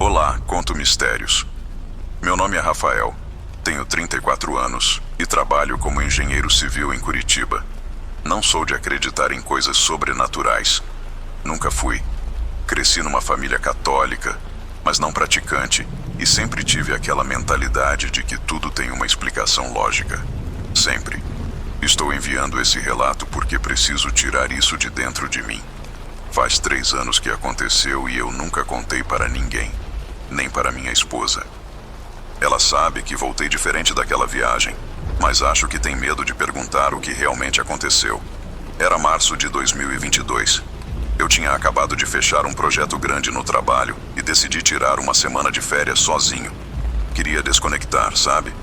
Olá, conto mistérios. Meu nome é Rafael, tenho 34 anos e trabalho como engenheiro civil em Curitiba. Não sou de acreditar em coisas sobrenaturais. Nunca fui. Cresci numa família católica, mas não praticante, e sempre tive aquela mentalidade de que tudo tem uma explicação lógica. Sempre. Estou enviando esse relato porque preciso tirar isso de dentro de mim. Faz 3 anos que aconteceu e eu nunca contei para ninguém, nem para minha esposa. Ela sabe que voltei diferente daquela viagem, mas acho que tem medo de perguntar o que realmente aconteceu. Era março de 2022. Eu tinha acabado de fechar um projeto grande no trabalho e decidi tirar uma semana de férias sozinho. Queria desconectar, sabe?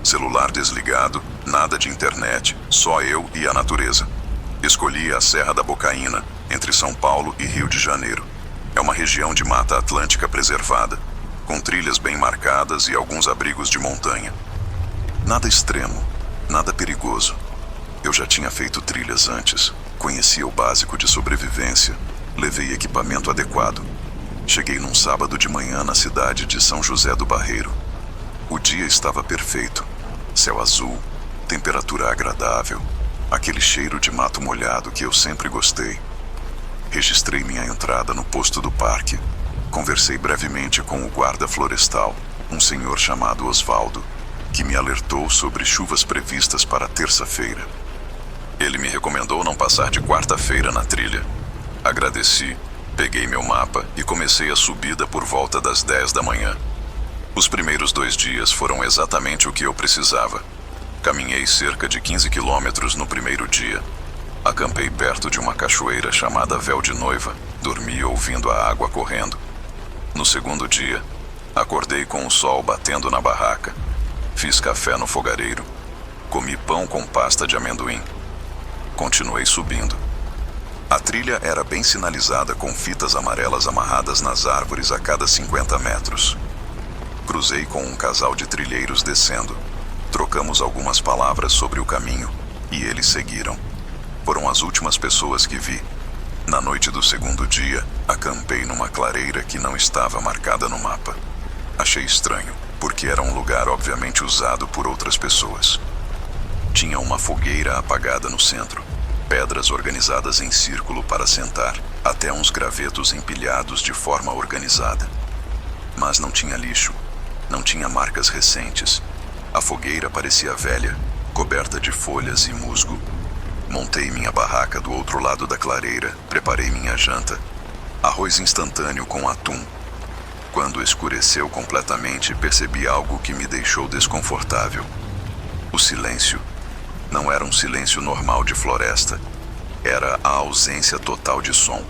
Celular desligado, nada de internet, só eu e a natureza. Escolhi a Serra da Bocaina, entre São Paulo e Rio de Janeiro. É uma região de mata atlântica preservada, com trilhas bem marcadas e alguns abrigos de montanha. Nada extremo, nada perigoso. Eu já tinha feito trilhas antes, conhecia o básico de sobrevivência, levei equipamento adequado. Cheguei num sábado de manhã na cidade de São José do Barreiro. O dia estava perfeito, céu azul, temperatura agradável, aquele cheiro de mato molhado que eu sempre gostei. Registrei minha entrada no posto do parque. Conversei brevemente com o guarda florestal, um senhor chamado Osvaldo, que me alertou sobre chuvas previstas para terça-feira. Ele me recomendou não passar de quarta-feira na trilha. Agradeci, peguei meu mapa e comecei a subida por volta das 10 da manhã. Os primeiros 2 dias foram exatamente o que eu precisava. Caminhei cerca de 15 quilômetros no primeiro dia. Acampei perto de uma cachoeira chamada Véu de Noiva, dormi ouvindo a água correndo. No segundo dia, acordei com o sol batendo na barraca. Fiz café no fogareiro. Comi pão com pasta de amendoim. Continuei subindo. A trilha era bem sinalizada com fitas amarelas amarradas nas árvores a cada 50 metros. Cruzei com um casal de trilheiros descendo. Trocamos algumas palavras sobre o caminho e eles seguiram. Foram as últimas pessoas que vi. Na noite do segundo dia, acampei numa clareira que não estava marcada no mapa. Achei estranho, porque era um lugar obviamente usado por outras pessoas. Tinha uma fogueira apagada no centro, pedras organizadas em círculo para sentar, até uns gravetos empilhados de forma organizada. Mas não tinha lixo, não tinha marcas recentes. A fogueira parecia velha, coberta de folhas e musgo. Montei minha barraca do outro lado da clareira, preparei minha janta. Arroz instantâneo com atum. Quando escureceu completamente, percebi algo que me deixou desconfortável. O silêncio. Não era um silêncio normal de floresta. Era a ausência total de som.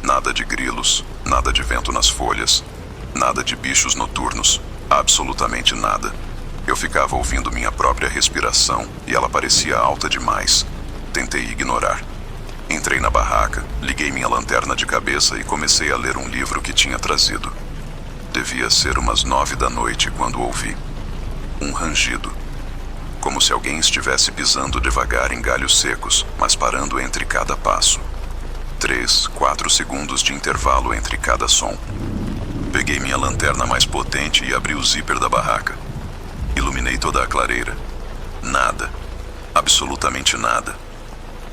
Nada de grilos, nada de vento nas folhas, nada de bichos noturnos, absolutamente nada. Eu ficava ouvindo minha própria respiração e ela parecia alta demais. Tentei ignorar. Entrei na barraca, liguei minha lanterna de cabeça e comecei a ler um livro que tinha trazido. Devia ser umas 9 da noite quando ouvi um rangido. Como se alguém estivesse pisando devagar em galhos secos, mas parando entre cada passo. 3, 4 segundos de intervalo entre cada som. Peguei minha lanterna mais potente e abri o zíper da barraca. Iluminei toda a clareira. Nada. Absolutamente nada.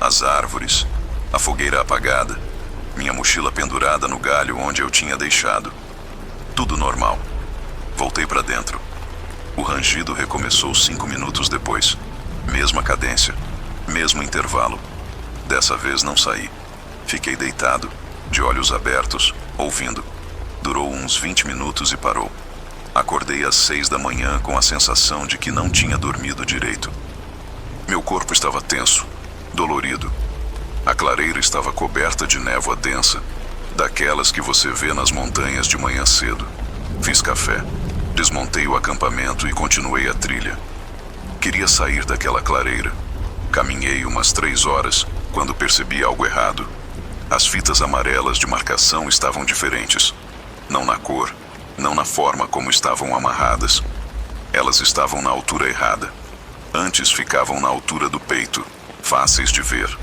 As árvores, a fogueira apagada, minha mochila pendurada no galho onde eu tinha deixado. Tudo normal. Voltei para dentro. O rangido recomeçou 5 minutos depois. Mesma cadência, mesmo intervalo. Dessa vez não saí. Fiquei deitado, de olhos abertos, ouvindo. Durou uns 20 minutos e parou. Acordei às 6 da manhã com a sensação de que não tinha dormido direito. Meu corpo estava tenso, dolorido. A clareira estava coberta de névoa densa, daquelas que você vê nas montanhas de manhã cedo. Fiz café, desmontei o acampamento e continuei a trilha. Queria sair daquela clareira. Caminhei umas 3 horas, quando percebi algo errado. As fitas amarelas de marcação estavam diferentes. Não na cor, não na forma como estavam amarradas. Elas estavam na altura errada. Antes ficavam na altura do peito, fáceis de ver.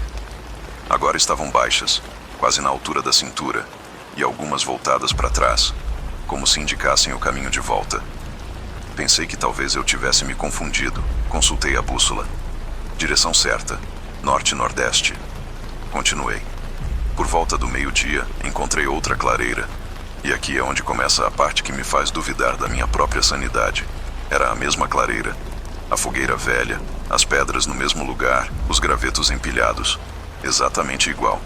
Agora estavam baixas, quase na altura da cintura, e algumas voltadas para trás. como se indicassem o caminho de volta. Pensei que talvez eu tivesse me confundido. Consultei a bússola. Direção certa, norte-nordeste. Continuei. Por volta do meio-dia, encontrei outra clareira. E aqui é onde começa a parte que me faz duvidar da minha própria sanidade. Era a mesma clareira. A fogueira velha, as pedras no mesmo lugar, os gravetos empilhados. Exatamente igual.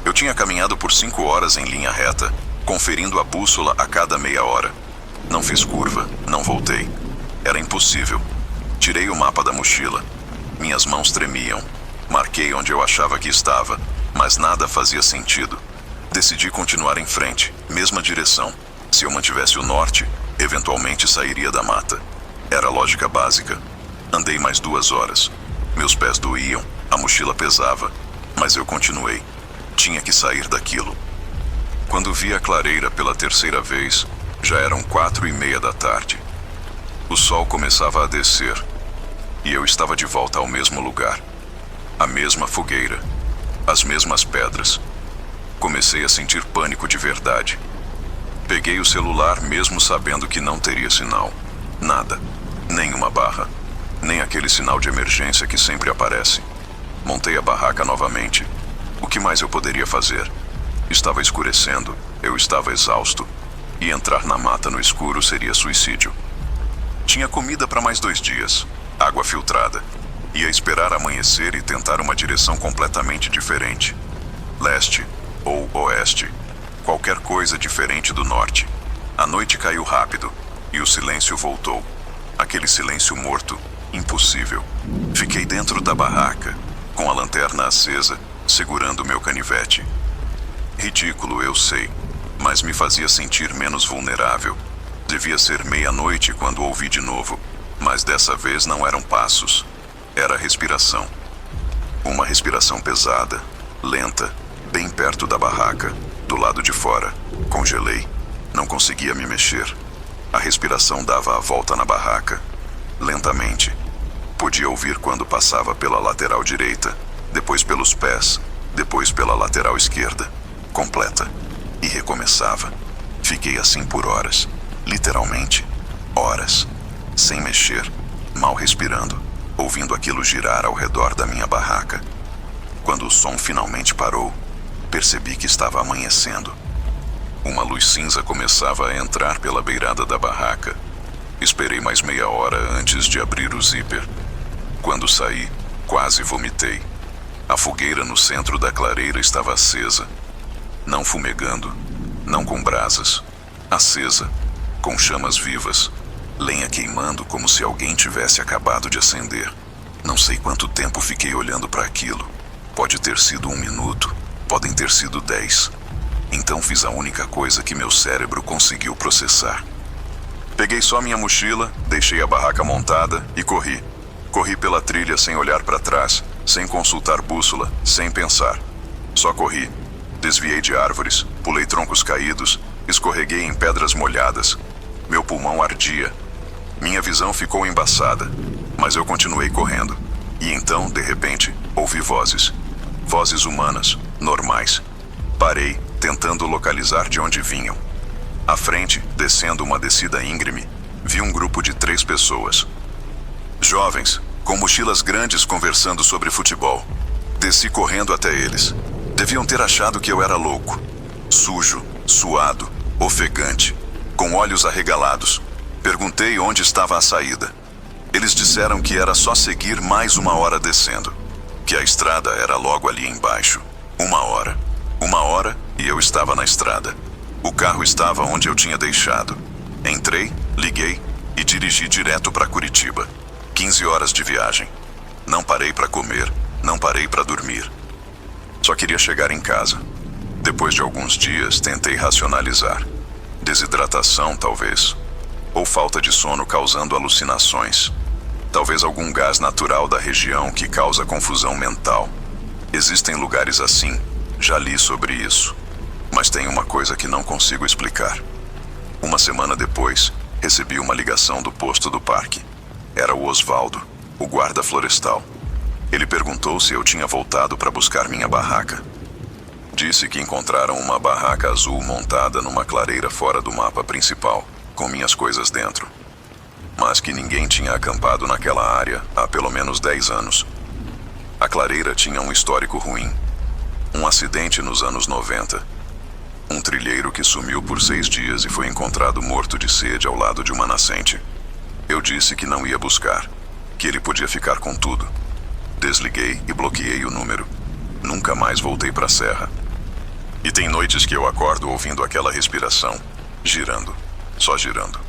Eu tinha caminhado por 5 horas em linha reta, conferindo a bússola a cada meia hora. Não fiz curva, não voltei. Era impossível. Tirei o mapa da mochila. Minhas mãos tremiam. Marquei onde eu achava que estava, mas nada fazia sentido. Decidi continuar em frente, mesma direção. Se eu mantivesse o norte, eventualmente sairia da mata. Era lógica básica. Andei mais 2 horas. Meus pés doíam, a mochila pesava, mas eu continuei. Tinha que sair daquilo. Quando vi a clareira pela terceira vez, já eram 4:30 da tarde. O sol começava a descer, e eu estava de volta ao mesmo lugar. A mesma fogueira, as mesmas pedras. Comecei a sentir pânico de verdade. Peguei o celular mesmo sabendo que não teria sinal. Nada. Nenhuma barra. Nem aquele sinal de emergência que sempre aparece. Montei a barraca novamente. O que mais eu poderia fazer? Estava escurecendo, eu estava exausto. E entrar na mata no escuro seria suicídio. Tinha comida para mais 2 dias. Água filtrada. Ia esperar amanhecer e tentar uma direção completamente diferente. Leste ou oeste. Qualquer coisa diferente do norte. A noite caiu rápido e o silêncio voltou. Aquele silêncio morto, impossível. Fiquei dentro da barraca, com a lanterna acesa, segurando meu canivete. Ridículo, eu sei, mas me fazia sentir menos vulnerável. Devia ser meia-noite quando ouvi de novo, mas dessa vez não eram passos. Era respiração. Uma respiração pesada, lenta, bem perto da barraca, do lado de fora. Congelei. Não conseguia me mexer. A respiração dava a volta na barraca, lentamente. Podia ouvir quando passava pela lateral direita, depois pelos pés, depois pela lateral esquerda, completa. E recomeçava. Fiquei assim por horas, literalmente, horas, sem mexer, mal respirando, ouvindo aquilo girar ao redor da minha barraca. Quando o som finalmente parou, percebi que estava amanhecendo. Uma luz cinza começava a entrar pela beirada da barraca. Esperei mais meia hora antes de abrir o zíper. Quando saí, quase vomitei. A fogueira no centro da clareira estava acesa. Não fumegando, não com brasas. Acesa, com chamas vivas. Lenha queimando como se alguém tivesse acabado de acender. Não sei quanto tempo fiquei olhando para aquilo. Pode ter sido 1 minuto, podem ter sido 10. Então fiz a única coisa que meu cérebro conseguiu processar. Peguei só minha mochila, deixei a barraca montada e corri. Corri pela trilha sem olhar para trás, sem consultar bússola, sem pensar. Só corri. Desviei de árvores, pulei troncos caídos, escorreguei em pedras molhadas. Meu pulmão ardia. Minha visão ficou embaçada, mas eu continuei correndo. E então, de repente, ouvi vozes. Vozes humanas, normais. Parei, tentando localizar de onde vinham. À frente, descendo uma descida íngreme, vi um grupo de 3 pessoas. Jovens, com mochilas grandes conversando sobre futebol. Desci correndo até eles. Deviam ter achado que eu era louco. Sujo, suado, ofegante, com olhos arregalados. Perguntei onde estava a saída. Eles disseram que era só seguir mais 1 hora descendo. Que a estrada era logo ali embaixo. 1 hora. 1 hora e eu estava na estrada. O carro estava onde eu tinha deixado. Entrei, liguei e dirigi direto para Curitiba. 15 horas de viagem. Não parei para comer, não parei para dormir. Só queria chegar em casa. Depois de alguns dias, tentei racionalizar. Desidratação, talvez. Ou falta de sono causando alucinações. Talvez algum gás natural da região que causa confusão mental. Existem lugares assim. Já li sobre isso. Mas tem uma coisa que não consigo explicar. 1 semana depois, recebi uma ligação do posto do parque. Era o Osvaldo, o guarda florestal. Ele perguntou se eu tinha voltado para buscar minha barraca. Disse que encontraram uma barraca azul montada numa clareira fora do mapa principal, com minhas coisas dentro. Mas que ninguém tinha acampado naquela área há pelo menos 10 anos. A clareira tinha um histórico ruim. Um acidente nos anos 90. Um trilheiro que sumiu por 6 dias e foi encontrado morto de sede ao lado de uma nascente. Eu disse que não ia buscar, que ele podia ficar com tudo. Desliguei e bloqueei o número. Nunca mais voltei para a serra. E tem noites que eu acordo ouvindo aquela respiração, girando, só girando.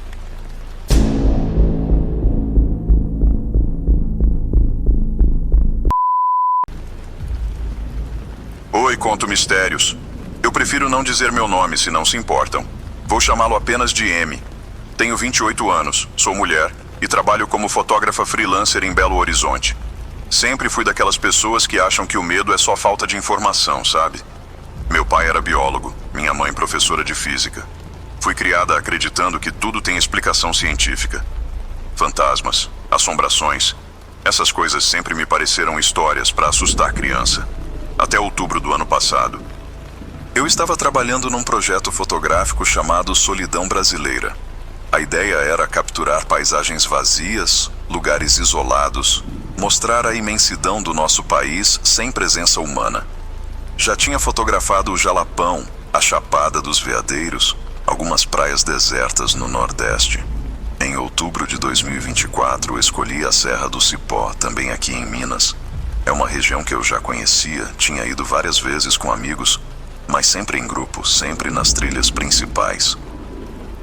Oi, conto mistérios. Eu prefiro não dizer meu nome se não se importam. Vou chamá-lo apenas de M. Tenho 28 anos, sou mulher e trabalho como fotógrafa freelancer em Belo Horizonte. Sempre fui daquelas pessoas que acham que o medo é só falta de informação, sabe? Meu pai era biólogo, minha mãe professora de física. Fui criada acreditando que tudo tem explicação científica. Fantasmas, assombrações, essas coisas sempre me pareceram histórias para assustar criança. Até outubro do ano passado. Eu estava trabalhando num projeto fotográfico chamado Solidão Brasileira. A ideia era capturar paisagens vazias, lugares isolados, mostrar a imensidão do nosso país sem presença humana. Já tinha fotografado o Jalapão, a Chapada dos Veadeiros, algumas praias desertas no Nordeste. Em outubro de 2024, escolhi a Serra do Cipó, também aqui em Minas. É uma região que eu já conhecia, tinha ido várias vezes com amigos, mas sempre em grupo, sempre nas trilhas principais.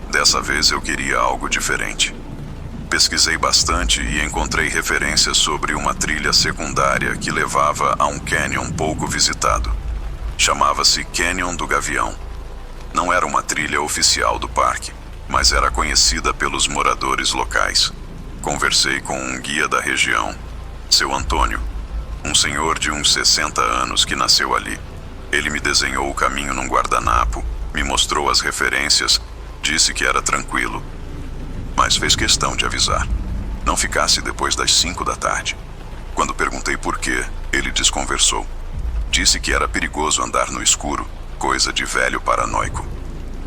Dessa vez eu queria algo diferente. Pesquisei bastante e encontrei referências sobre uma trilha secundária que levava a um canyon pouco visitado. Chamava-se Canyon do Gavião. Não era uma trilha oficial do parque, mas era conhecida pelos moradores locais. Conversei com um guia da região, seu Antônio, um senhor de uns 60 anos que nasceu ali. Ele me desenhou o caminho num guardanapo, me mostrou as referências, disse que era tranquilo, mas fez questão de avisar. Não ficasse depois das 5 da tarde. Quando perguntei por quê, ele desconversou. Disse que era perigoso andar no escuro, coisa de velho paranoico.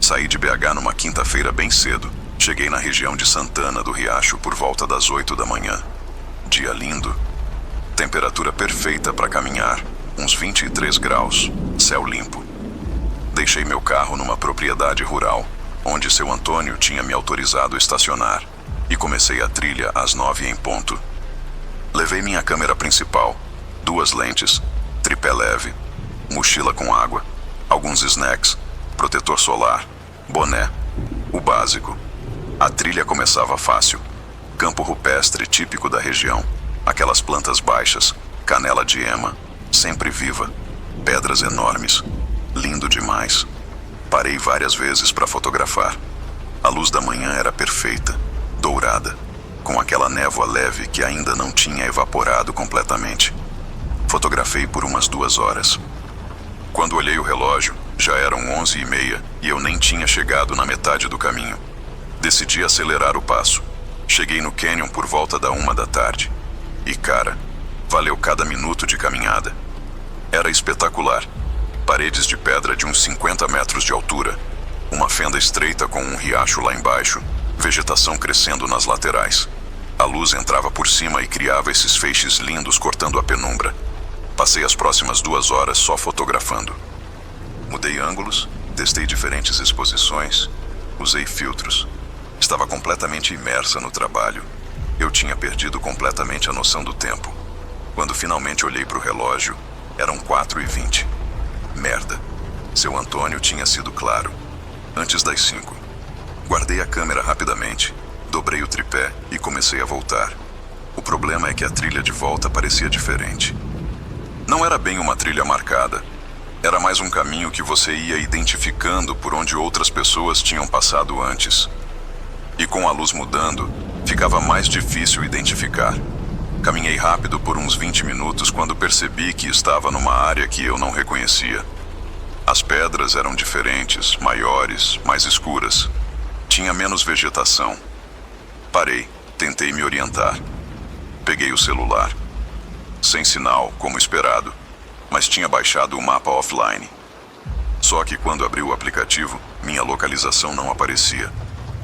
Saí de BH numa quinta-feira bem cedo. Cheguei na região de Santana do Riacho por volta das 8 da manhã. Dia lindo. Temperatura perfeita para caminhar, uns 23 graus, céu limpo. Deixei meu carro numa propriedade rural, onde seu Antônio tinha me autorizado a estacionar, e comecei a trilha às 9 em ponto. Levei minha câmera principal, 2 lentes, tripé leve, mochila com água, alguns snacks, protetor solar, boné, o básico. A trilha começava fácil, campo rupestre típico da região, aquelas plantas baixas, canela de ema, sempre viva, pedras enormes, lindo demais. Parei várias vezes para fotografar. A luz da manhã era perfeita, dourada, com aquela névoa leve que ainda não tinha evaporado completamente. Fotografei por umas 2 horas. Quando olhei o relógio, já eram 11h30 e eu nem tinha chegado na metade do caminho. Decidi acelerar o passo. Cheguei no canyon por volta da 1 da tarde. E cara, valeu cada minuto de caminhada. Era espetacular. Paredes de pedra de uns 50 metros de altura. Uma fenda estreita com um riacho lá embaixo. Vegetação crescendo nas laterais. A luz entrava por cima e criava esses feixes lindos cortando a penumbra. Passei as próximas 2 horas só fotografando. Mudei ângulos, testei diferentes exposições, usei filtros. Estava completamente imersa no trabalho. Eu tinha perdido completamente a noção do tempo. Quando finalmente olhei para o relógio, eram 4h20. Merda. Seu Antônio tinha sido claro. Antes das 5. Guardei a câmera rapidamente, dobrei o tripé e comecei a voltar. O problema é que a trilha de volta parecia diferente. Não era bem uma trilha marcada. Era mais um caminho que você ia identificando por onde outras pessoas tinham passado antes. E com a luz mudando, ficava mais difícil identificar. Caminhei rápido por uns 20 minutos quando percebi que estava numa área que eu não reconhecia. As pedras eram diferentes, maiores, mais escuras. Tinha menos vegetação. Parei, tentei me orientar. Peguei o celular. Sem sinal, como esperado, mas tinha baixado o mapa offline. Só que quando abri o aplicativo, minha localização não aparecia.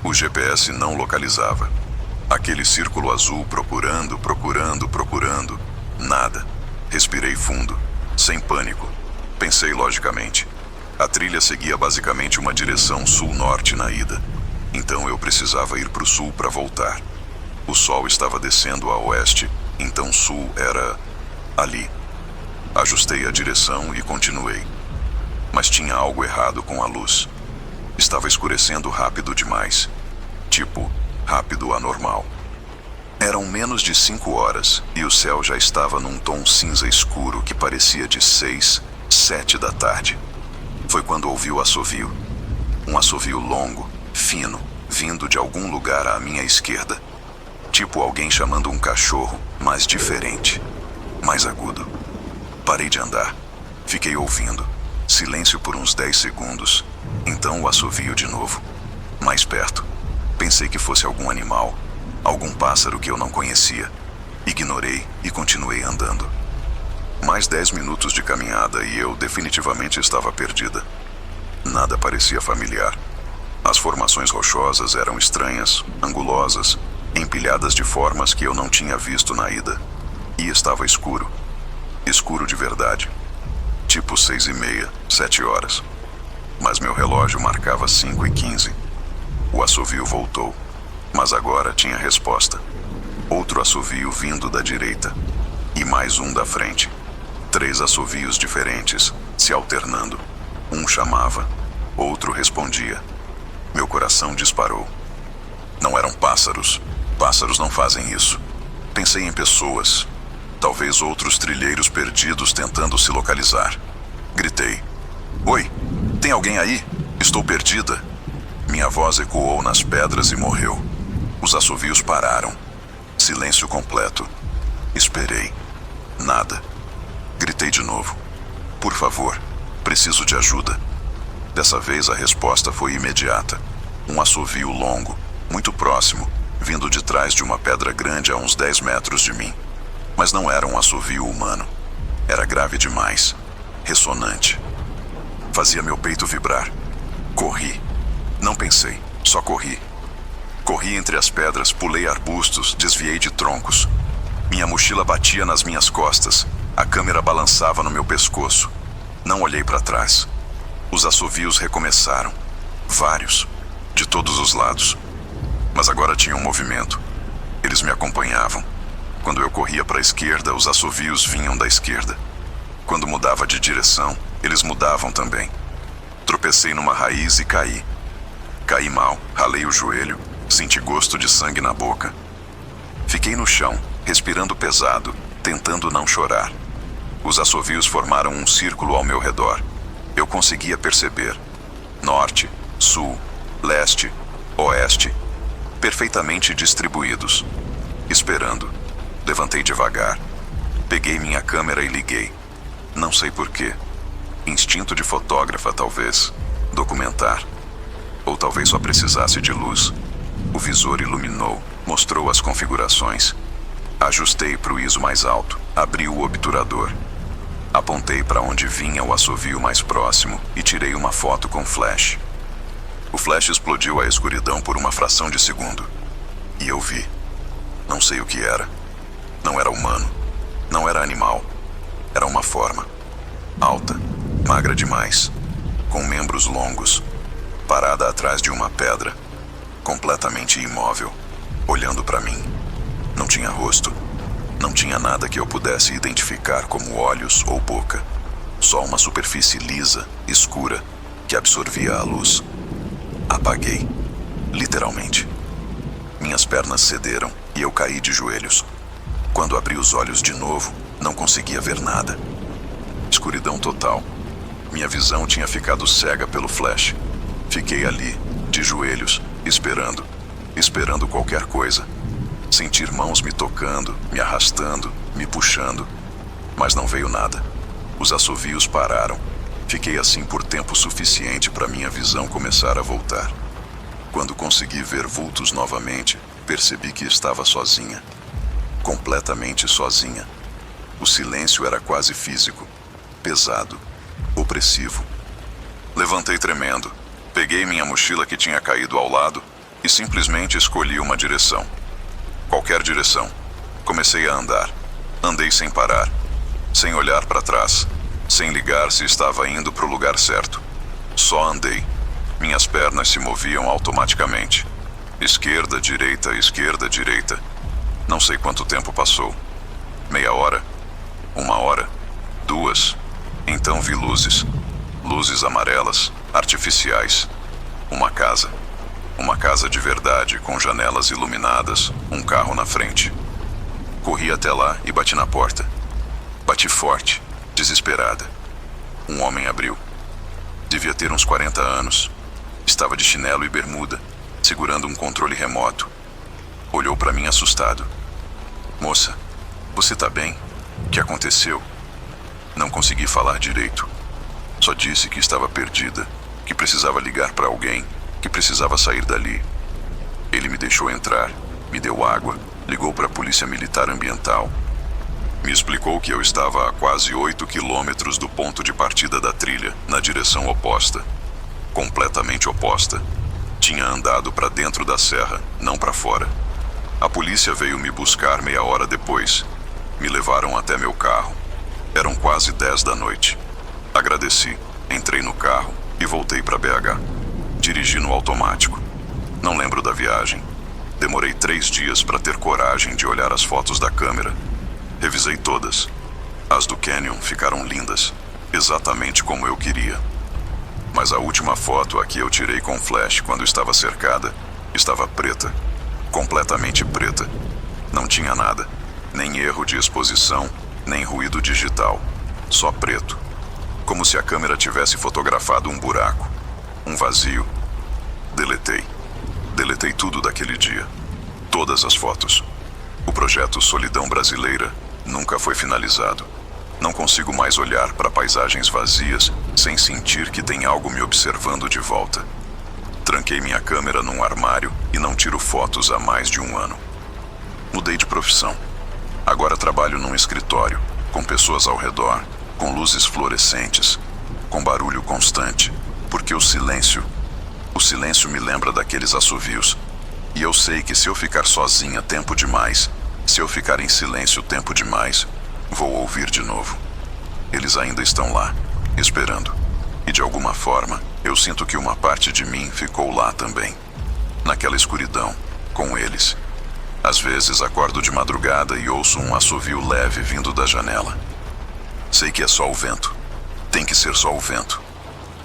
O GPS não localizava. Aquele círculo azul procurando, procurando, procurando. Nada. Respirei fundo, sem pânico. Pensei logicamente. A trilha seguia basicamente uma direção sul-norte na ida. Então eu precisava ir para o sul para voltar. O sol estava descendo a oeste, então sul era ali. Ajustei a direção e continuei. Mas tinha algo errado com a luz. Estava escurecendo rápido demais. Tipo, rápido anormal. Eram menos de 5 horas e o céu já estava num tom cinza escuro que parecia de 6, 7 da tarde. Foi quando ouvi o assovio. Um assovio longo, fino, vindo de algum lugar à minha esquerda. Tipo alguém chamando um cachorro, mas diferente, mais agudo. Parei de andar. Fiquei ouvindo. Silêncio por uns 10 segundos. Então o assovio de novo. Mais perto. Pensei que fosse algum animal, algum pássaro que eu não conhecia. Ignorei e continuei andando. Mais 10 minutos de caminhada e eu definitivamente estava perdida. Nada parecia familiar. As formações rochosas eram estranhas, angulosas, empilhadas de formas que eu não tinha visto na ida. E estava escuro. Escuro de verdade. Tipo 6:30, 7 horas. Mas meu relógio marcava 5:15. O assovio voltou, mas agora tinha resposta. Outro assovio vindo da direita. E mais um da frente. 3 assovios diferentes, se alternando. Um chamava, outro respondia. Meu coração disparou. Não eram pássaros. Pássaros não fazem isso. Pensei em pessoas. Talvez outros trilheiros perdidos tentando se localizar. Gritei. Oi, tem alguém aí? Estou perdida. Minha voz ecoou nas pedras e morreu. Os assovios pararam. Silêncio completo. Esperei. Nada. Gritei de novo. Por favor, preciso de ajuda. Dessa vez a resposta foi imediata. Um assovio longo, muito próximo, vindo de trás de uma pedra grande a uns 10 metros de mim. Mas não era um assovio humano. Era grave demais. Ressonante. Fazia meu peito vibrar. Corri. Não pensei, só corri. Corri entre as pedras, pulei arbustos, desviei de troncos. Minha mochila batia nas minhas costas. A câmera balançava no meu pescoço. Não olhei para trás. Os assovios recomeçaram. Vários. De todos os lados. Mas agora tinha um movimento. Eles me acompanhavam. Quando eu corria para a esquerda, os assovios vinham da esquerda. Quando mudava de direção, eles mudavam também. Tropecei numa raiz e caí. Caí mal, ralei o joelho, senti gosto de sangue na boca. Fiquei no chão, respirando pesado, tentando não chorar. Os assovios formaram um círculo ao meu redor. Eu conseguia perceber. Norte, sul, leste, oeste, perfeitamente distribuídos. Esperando. Levantei devagar. Peguei minha câmera e liguei. Não sei porquê. Instinto de fotógrafa, talvez. Documentar. Ou talvez só precisasse de luz. O visor iluminou, mostrou as configurações. Ajustei para o ISO mais alto, abri o obturador. Apontei para onde vinha o assovio mais próximo e tirei uma foto com flash. O flash explodiu a escuridão por uma fração de segundo. E eu vi. Não sei o que era. Não era humano. Não era animal. Era uma forma. Alta, magra demais, com membros longos, parada atrás de uma pedra, completamente imóvel, olhando para mim. Não tinha rosto. Não tinha nada que eu pudesse identificar como olhos ou boca. Só uma superfície lisa, escura, que absorvia a luz. Apaguei. Literalmente. Minhas pernas cederam e eu caí de joelhos. Quando abri os olhos de novo, não conseguia ver nada. Escuridão total. Minha visão tinha ficado cega pelo flash. Fiquei ali, de joelhos, esperando qualquer coisa. Sentir mãos me tocando, me arrastando, me puxando. Mas não veio nada. Os assovios pararam. Fiquei assim por tempo suficiente para minha visão começar a voltar. Quando consegui ver vultos novamente, percebi que estava sozinha. Completamente sozinha. O silêncio era quase físico, pesado, opressivo. Levantei tremendo, peguei minha mochila que tinha caído ao lado e simplesmente escolhi uma direção. Qualquer direção. Comecei a andar. Andei sem parar, sem olhar para trás, sem ligar se estava indo para o lugar certo. Só andei. Minhas pernas se moviam automaticamente. Esquerda, direita. Não sei quanto tempo passou. Meia hora? 1 hora? 2? Então vi luzes. Luzes amarelas, artificiais. Uma casa. Uma casa de verdade, com janelas iluminadas, um carro na frente. Corri até lá e bati na porta. Bati forte, desesperada. Um homem abriu. Devia ter uns 40 anos. Estava de chinelo e bermuda, segurando um controle remoto. Olhou para mim assustado. Moça, você tá bem? O que aconteceu? Não consegui falar direito. Só disse que estava perdida, que precisava ligar para alguém, que precisava sair dali. Ele me deixou entrar, me deu água, ligou para a Polícia Militar Ambiental. Me explicou que eu estava a quase 8 quilômetros do ponto de partida da trilha, na direção oposta. Completamente oposta. Tinha andado para dentro da serra, não para fora. A polícia veio me buscar meia hora depois. Me levaram até meu carro. Eram quase 10 da noite. Agradeci, entrei no carro e voltei para BH. Dirigi no automático. Não lembro da viagem. Demorei 3 dias para ter coragem de olhar as fotos da câmera. Revisei todas. As do Canyon ficaram lindas, exatamente como eu queria. Mas a última foto a que eu tirei com flash quando estava cercada, estava preta. Completamente preta. Não tinha nada. Nem erro de exposição, nem ruído digital. Só preto. Como se a câmera tivesse fotografado um buraco. Um vazio. Deletei. Deletei tudo daquele dia. Todas as fotos. O projeto Solidão Brasileira nunca foi finalizado. Não consigo mais olhar para paisagens vazias sem sentir que tem algo me observando de volta. Tranquei minha câmera num armário e não tiro fotos há mais de 1 ano. Mudei de profissão. Agora trabalho num escritório, com pessoas ao redor, com luzes fluorescentes, com barulho constante, porque o silêncio me lembra daqueles assovios. E eu sei que se eu ficar sozinha tempo demais, se eu ficar em silêncio tempo demais, vou ouvir de novo. Eles ainda estão lá, esperando. E de alguma forma, eu sinto que uma parte de mim ficou lá também. Naquela escuridão, com eles. Às vezes acordo de madrugada e ouço um assovio leve vindo da janela. Sei que é só o vento. Tem que ser só o vento.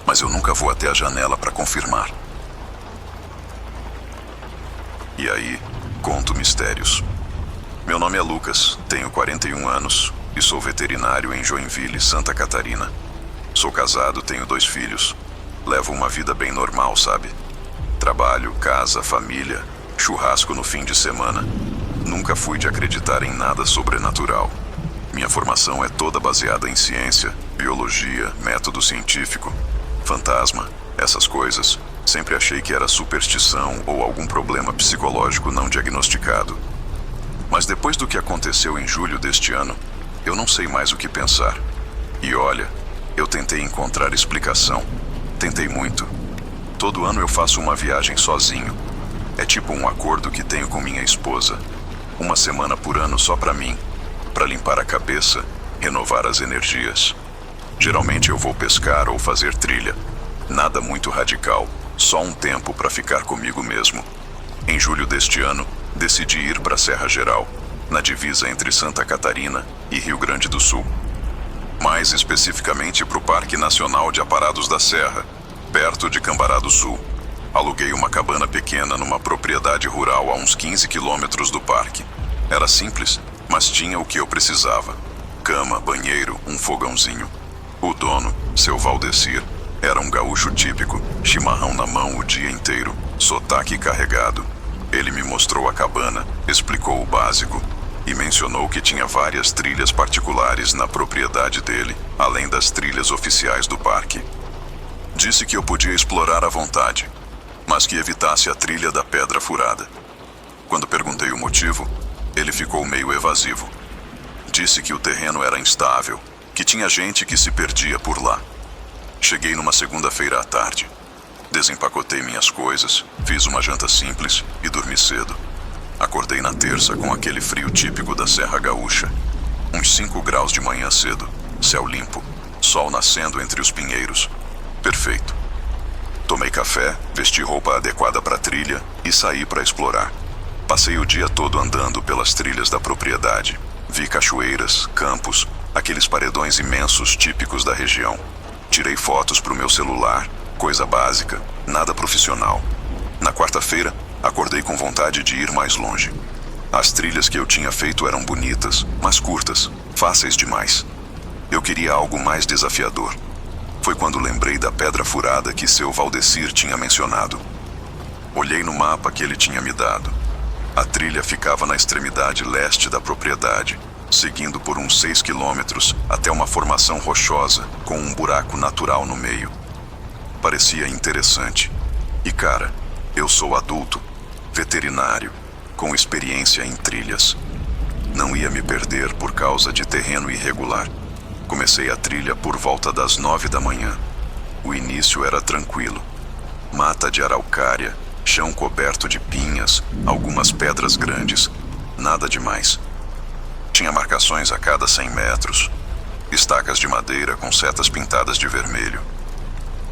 Mas eu nunca vou até a janela para confirmar. E aí, conto mistérios. Meu nome é Lucas, tenho 41 anos e sou veterinário em Joinville, Santa Catarina. Sou casado, tenho 2 filhos. Levo uma vida bem normal, sabe? Trabalho, casa, família, churrasco no fim de semana. Nunca fui de acreditar em nada sobrenatural. Minha formação é toda baseada em ciência, biologia, método científico, fantasma, essas coisas. Sempre achei que era superstição ou algum problema psicológico não diagnosticado. Mas depois do que aconteceu em julho deste ano, eu não sei mais o que pensar. E olha, eu tentei encontrar explicação. Tentei muito. Todo ano eu faço uma viagem sozinho. É tipo um acordo que tenho com minha esposa. 1 semana por ano só pra mim. Pra limpar a cabeça, renovar as energias. Geralmente eu vou pescar ou fazer trilha. Nada muito radical. Só um tempo para ficar comigo mesmo. Em julho deste ano, decidi ir para a Serra Geral, na divisa entre Santa Catarina e Rio Grande do Sul. Mais especificamente para o Parque Nacional de Aparados da Serra, perto de Cambará do Sul. Aluguei uma cabana pequena numa propriedade rural a uns 15 quilômetros do parque. Era simples, mas tinha o que eu precisava. Cama, banheiro, um fogãozinho. O dono, seu Valdecir, era um gaúcho típico, chimarrão na mão o dia inteiro, sotaque carregado. Ele me mostrou a cabana, explicou o básico e mencionou que tinha várias trilhas particulares na propriedade dele, além das trilhas oficiais do parque. Disse que eu podia explorar à vontade, mas que evitasse a trilha da Pedra Furada. Quando perguntei o motivo, ele ficou meio evasivo. Disse que o terreno era instável, que tinha gente que se perdia por lá. Cheguei numa segunda-feira à tarde. Desempacotei minhas coisas, fiz uma janta simples e dormi cedo. Acordei na terça com aquele frio típico da Serra Gaúcha. Uns 5 graus de manhã cedo, céu limpo, sol nascendo entre os pinheiros. Perfeito. Tomei café, vesti roupa adequada para a trilha e saí para explorar. Passei o dia todo andando pelas trilhas da propriedade. Vi cachoeiras, campos, aqueles paredões imensos típicos da região. Tirei fotos para o meu celular, coisa básica, nada profissional. Na quarta-feira, acordei com vontade de ir mais longe. As trilhas que eu tinha feito eram bonitas, mas curtas, fáceis demais. Eu queria algo mais desafiador. Foi quando lembrei da pedra furada que seu Valdecir tinha mencionado. Olhei no mapa que ele tinha me dado. A trilha ficava na extremidade leste da propriedade, seguindo por uns 6 quilômetros até uma formação rochosa com um buraco natural no meio. Parecia interessante. E cara, eu sou adulto, veterinário, com experiência em trilhas. Não ia me perder por causa de terreno irregular. Comecei a trilha por volta das 9 da manhã. O início era tranquilo. Mata de araucária, chão coberto de pinhas, algumas pedras grandes. Nada demais. Tinha marcações a cada 100 metros. Estacas de madeira com setas pintadas de vermelho.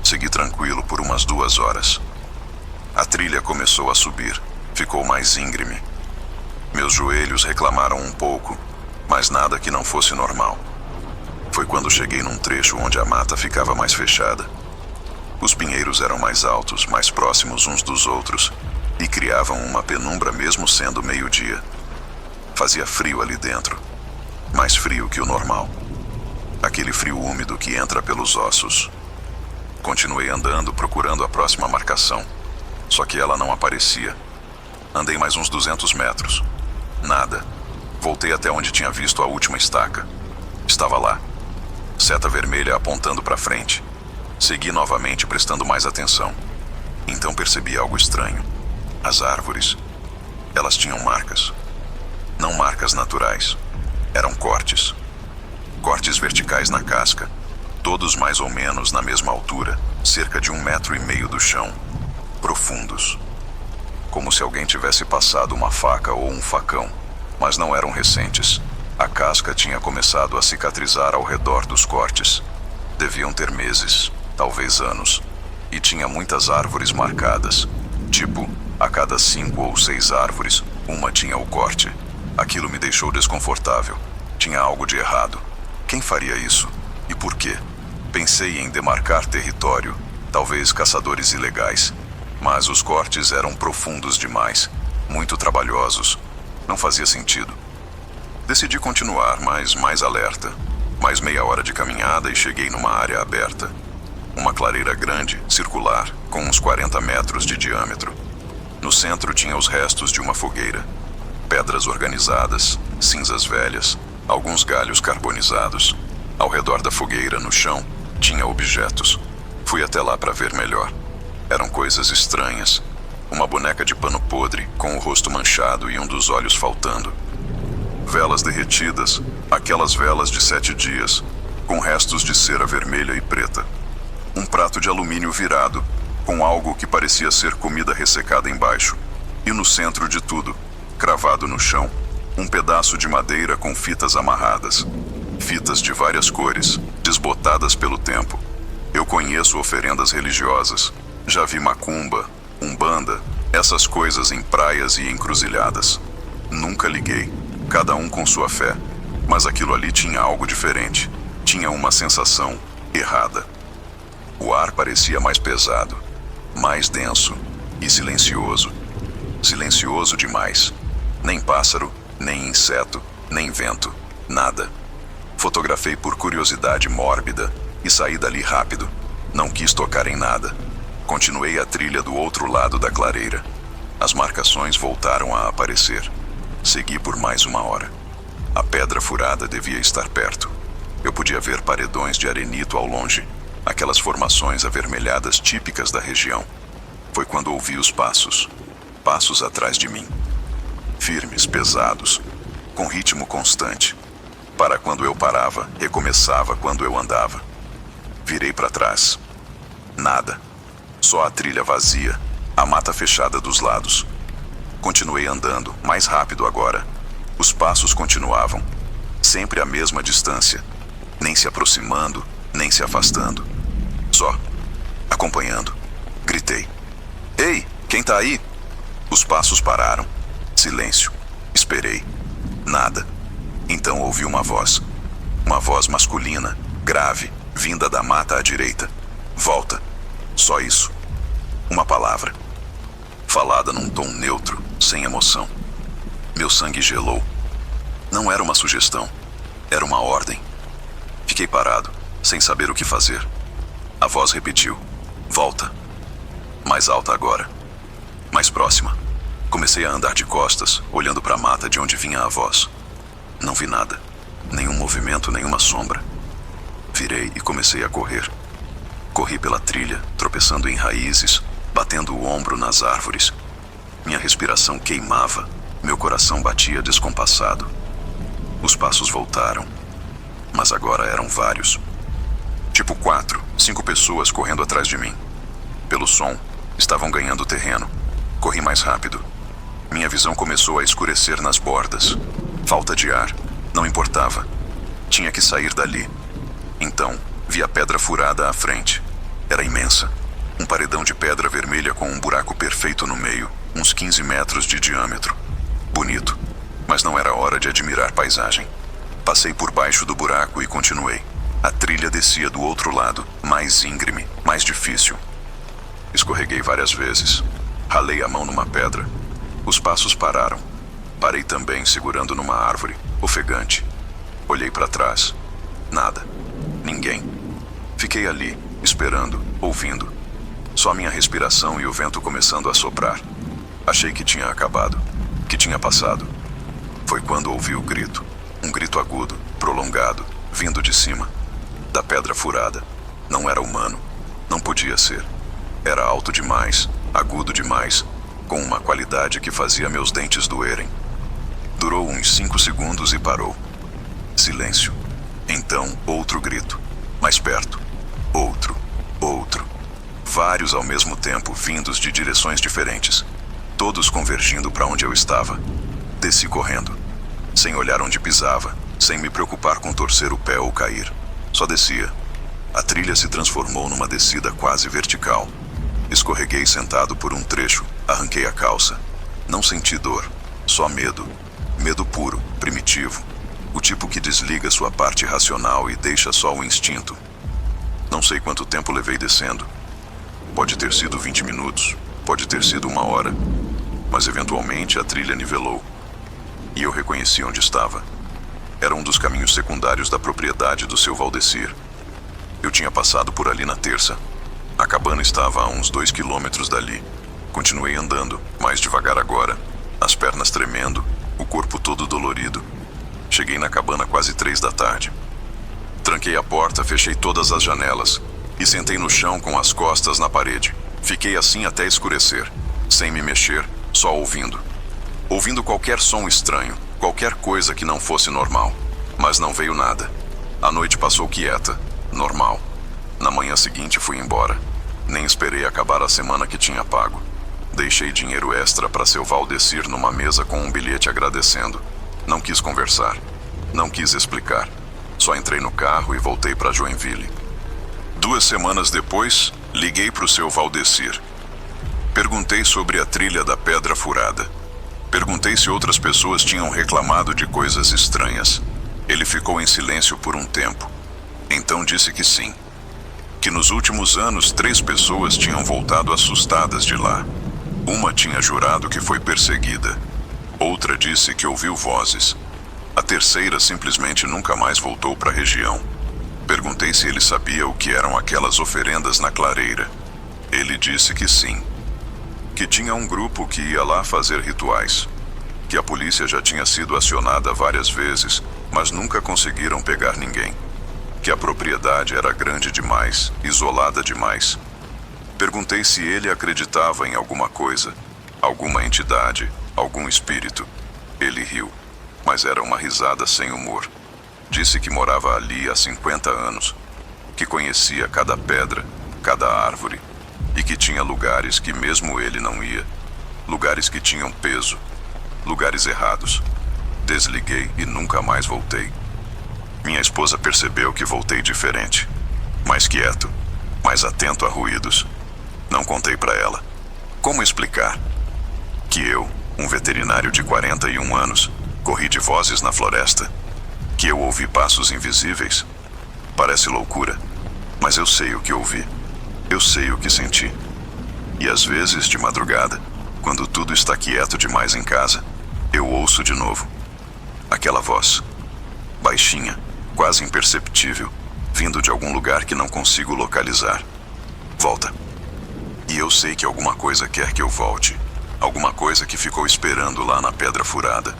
Segui tranquilo por umas 2 horas. A trilha começou a subir. Ficou mais íngreme. Meus joelhos reclamaram um pouco, mas nada que não fosse normal. Foi quando cheguei num trecho onde a mata ficava mais fechada. Os pinheiros eram mais altos, mais próximos uns dos outros, e criavam uma penumbra mesmo sendo meio-dia. Fazia frio ali dentro, mais frio que o normal. Aquele frio úmido que entra pelos ossos. Continuei andando procurando a próxima marcação, só que ela não aparecia. Andei mais uns 200 metros. Nada. Voltei até onde tinha visto a última estaca. Estava lá. Seta vermelha apontando para frente. Segui novamente prestando mais atenção. Então percebi algo estranho. As árvores. Elas tinham marcas. Não marcas naturais. Eram cortes. Cortes verticais na casca. Todos mais ou menos na mesma altura. Cerca de 1,5 metro do chão. Profundos. Como se alguém tivesse passado uma faca ou um facão, mas não eram recentes. A casca tinha começado a cicatrizar ao redor dos cortes. Deviam ter meses, talvez anos, e tinha muitas árvores marcadas. Tipo, a cada 5 ou 6 árvores, uma tinha o corte. Aquilo me deixou desconfortável. Tinha algo de errado. Quem faria isso? E por quê? Pensei em demarcar território, talvez caçadores ilegais. Mas os cortes eram profundos demais, muito trabalhosos. Não fazia sentido. Decidi continuar, mas mais alerta. Mais meia hora de caminhada e cheguei numa área aberta. Uma clareira grande, circular, com uns 40 metros de diâmetro. No centro tinha os restos de uma fogueira. Pedras organizadas, cinzas velhas, alguns galhos carbonizados. Ao redor da fogueira, no chão, tinha objetos. Fui até lá para ver melhor. Eram coisas estranhas. Uma boneca de pano podre, com o rosto manchado e um dos olhos faltando. Velas derretidas, aquelas velas de 7 dias, com restos de cera vermelha e preta. Um prato de alumínio virado, com algo que parecia ser comida ressecada embaixo. E no centro de tudo, cravado no chão, um pedaço de madeira com fitas amarradas. Fitas de várias cores, desbotadas pelo tempo. Eu conheço oferendas religiosas. Já vi macumba, umbanda, essas coisas em praias e encruzilhadas. Nunca liguei, cada um com sua fé. Mas aquilo ali tinha algo diferente. Tinha uma sensação errada. O ar parecia mais pesado, mais denso e silencioso. Silencioso demais. Nem pássaro, nem inseto, nem vento, nada. Fotografei por curiosidade mórbida e saí dali rápido. Não quis tocar em nada. Continuei a trilha do outro lado da clareira. As marcações voltaram a aparecer. Segui por mais 1 hora. A pedra furada devia estar perto. Eu podia ver paredões de arenito ao longe, aquelas formações avermelhadas típicas da região. Foi quando ouvi os passos. Passos atrás de mim. Firmes, pesados, com ritmo constante. Para quando eu parava, recomeçava quando eu andava. Virei para trás. Nada. Só a trilha vazia, a mata fechada dos lados. Continuei andando, mais rápido agora. Os passos continuavam. Sempre a mesma distância. Nem se aproximando, nem se afastando. Só. Acompanhando. Gritei. Ei, quem tá aí? Os passos pararam. Silêncio. Esperei. Nada. Então ouvi uma voz. Uma voz masculina, grave, vinda da mata à direita. Volta. Só isso. Uma palavra. Falada num tom neutro, sem emoção. Meu sangue gelou. Não era uma sugestão. Era uma ordem. Fiquei parado, sem saber o que fazer. A voz repetiu. Volta. Mais alta agora. Mais próxima. Comecei a andar de costas, olhando para a mata de onde vinha a voz. Não vi nada. Nenhum movimento, nenhuma sombra. Virei e comecei a correr. Corri pela trilha, tropeçando em raízes, batendo o ombro nas árvores. Minha respiração queimava, meu coração batia descompassado. Os passos voltaram, mas agora eram vários. Tipo 4, 5 pessoas correndo atrás de mim. Pelo som, estavam ganhando terreno. Corri mais rápido. Minha visão começou a escurecer nas bordas. Falta de ar, não importava. Tinha que sair dali. Então, vi a pedra furada à frente. Era imensa. Um paredão de pedra vermelha com um buraco perfeito no meio, uns 15 metros de diâmetro. Bonito, mas não era hora de admirar paisagem. Passei por baixo do buraco e continuei. A trilha descia do outro lado, mais íngreme, mais difícil. Escorreguei várias vezes. Ralei a mão numa pedra. Os passos pararam. Parei também, segurando numa árvore, ofegante. Olhei para trás. Nada. Ninguém. Fiquei ali, esperando, ouvindo. Só minha respiração e o vento começando a soprar. Achei que tinha acabado, que tinha passado. Foi quando ouvi o grito. Um grito agudo, prolongado, vindo de cima. Da pedra furada. Não era humano. Não podia ser. Era alto demais, agudo demais, com uma qualidade que fazia meus dentes doerem. Durou uns 5 segundos e parou. Silêncio. Então, outro grito. Mais perto. Outro. Outro. Vários ao mesmo tempo, vindos de direções diferentes. Todos convergindo para onde eu estava. Desci correndo. Sem olhar onde pisava, sem me preocupar com torcer o pé ou cair. Só descia. A trilha se transformou numa descida quase vertical. Escorreguei sentado por um trecho, arranquei a calça. Não senti dor, só medo. Medo puro, primitivo. O tipo que desliga sua parte racional e deixa só o instinto. Não sei quanto tempo levei descendo. Pode ter sido 20 minutos, pode ter sido 1 hora. Mas eventualmente a trilha nivelou. E eu reconheci onde estava. Era um dos caminhos secundários da propriedade do seu Valdecir. Eu tinha passado por ali na terça. A cabana estava a uns 2 quilômetros dali. Continuei andando, mais devagar agora, as pernas tremendo, o corpo todo dolorido. Cheguei na cabana quase 3 da tarde. Tranquei a porta, fechei todas as janelas e sentei no chão com as costas na parede. Fiquei assim até escurecer, sem me mexer, só ouvindo. Ouvindo qualquer som estranho, qualquer coisa que não fosse normal. Mas não veio nada. A noite passou quieta, normal. Na manhã seguinte fui embora. Nem esperei acabar a semana que tinha pago. Deixei dinheiro extra para seu Valdecir numa mesa com um bilhete agradecendo. Não quis conversar. Não quis explicar. Só entrei no carro e voltei para Joinville. 2 semanas depois, liguei para o seu Valdecir. Perguntei sobre a trilha da Pedra Furada. Perguntei se outras pessoas tinham reclamado de coisas estranhas. Ele ficou em silêncio por um tempo. Então disse que sim. Que nos últimos anos 3 pessoas tinham voltado assustadas de lá. Uma tinha jurado que foi perseguida. Outra disse que ouviu vozes. A terceira simplesmente nunca mais voltou para a região. Perguntei se ele sabia o que eram aquelas oferendas na clareira. Ele disse que sim. Que tinha um grupo que ia lá fazer rituais. Que a polícia já tinha sido acionada várias vezes, mas nunca conseguiram pegar ninguém. Que a propriedade era grande demais, isolada demais. Perguntei se ele acreditava em alguma coisa, alguma entidade, algum espírito. Ele riu, mas era uma risada sem humor. Disse que morava ali há 50 anos. que conhecia cada pedra, cada árvore, e que tinha lugares que mesmo ele não ia, lugares que tinham peso, lugares errados. Desliguei e nunca mais voltei. Minha esposa percebeu que voltei diferente, mais quieto, mais atento a ruídos. Não contei para ela. Como explicar que eu, um veterinário de 41 anos, corri de vozes na floresta? Que eu ouvi passos invisíveis? Parece loucura, mas eu sei o que ouvi. Eu sei o que senti. E às vezes, de madrugada, quando tudo está quieto demais em casa, eu ouço de novo aquela voz, baixinha, quase imperceptível, vindo de algum lugar que não consigo localizar. Volta. E eu sei que alguma coisa quer que eu volte. Alguma coisa que ficou esperando lá na pedra furada.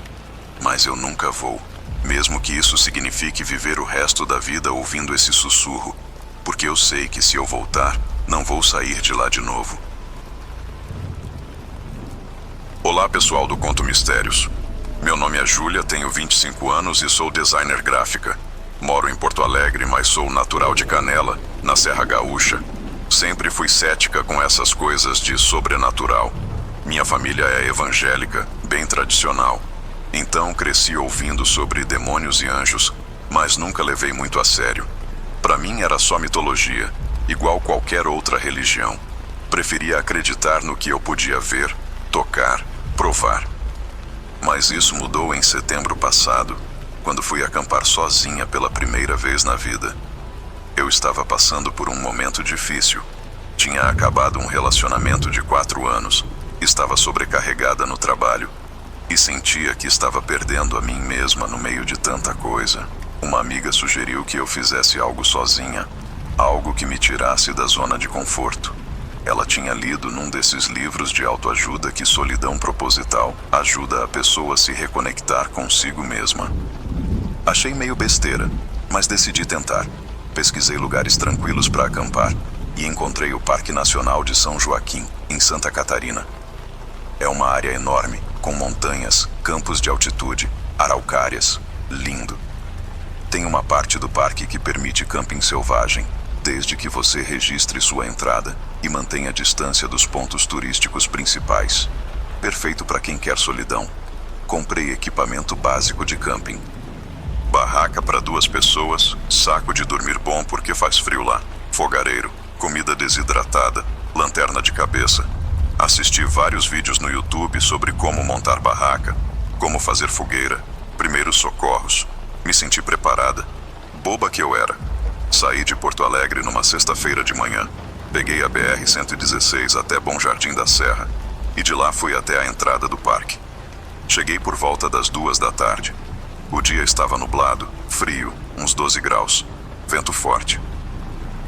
Mas eu nunca vou, mesmo que isso signifique viver o resto da vida ouvindo esse sussurro, porque eu sei que se eu voltar, não vou sair de lá de novo. Olá, pessoal do Conto Mistérios. Meu nome é Júlia, tenho 25 anos e sou designer gráfica. Moro em Porto Alegre, mas sou natural de Canela, na Serra Gaúcha. Sempre fui cética com essas coisas de sobrenatural. Minha família é evangélica, bem tradicional. Então cresci ouvindo sobre demônios e anjos, mas nunca levei muito a sério. Para mim era só mitologia, igual qualquer outra religião. Preferia acreditar no que eu podia ver, tocar, provar. Mas isso mudou em setembro passado, quando fui acampar sozinha pela primeira vez na vida. Eu estava passando por um momento difícil. Tinha acabado um relacionamento de 4 anos, estava sobrecarregada no trabalho e sentia que estava perdendo a mim mesma no meio de tanta coisa. Uma amiga sugeriu que eu fizesse algo sozinha, algo que me tirasse da zona de conforto. Ela tinha lido num desses livros de autoajuda que solidão proposital ajuda a pessoa a se reconectar consigo mesma. Achei meio besteira, mas decidi tentar. Pesquisei lugares tranquilos para acampar e encontrei o Parque Nacional de São Joaquim, em Santa Catarina. É uma área enorme, com montanhas, campos de altitude, araucárias. Lindo. Tem uma parte do parque que permite camping selvagem, desde que você registre sua entrada e mantenha a distância dos pontos turísticos principais. Perfeito para quem quer solidão. Comprei equipamento básico de camping. Barraca para 2 pessoas, saco de dormir bom porque faz frio lá, fogareiro, comida desidratada, lanterna de cabeça. Assisti vários vídeos no YouTube sobre como montar barraca, como fazer fogueira, primeiros socorros. Me senti preparada. Boba que eu era. Saí de Porto Alegre numa sexta-feira de manhã. Peguei a BR-116 até Bom Jardim da Serra e de lá fui até a entrada do parque. Cheguei por volta das 2 da tarde. O dia estava nublado, frio, uns 12 graus, vento forte.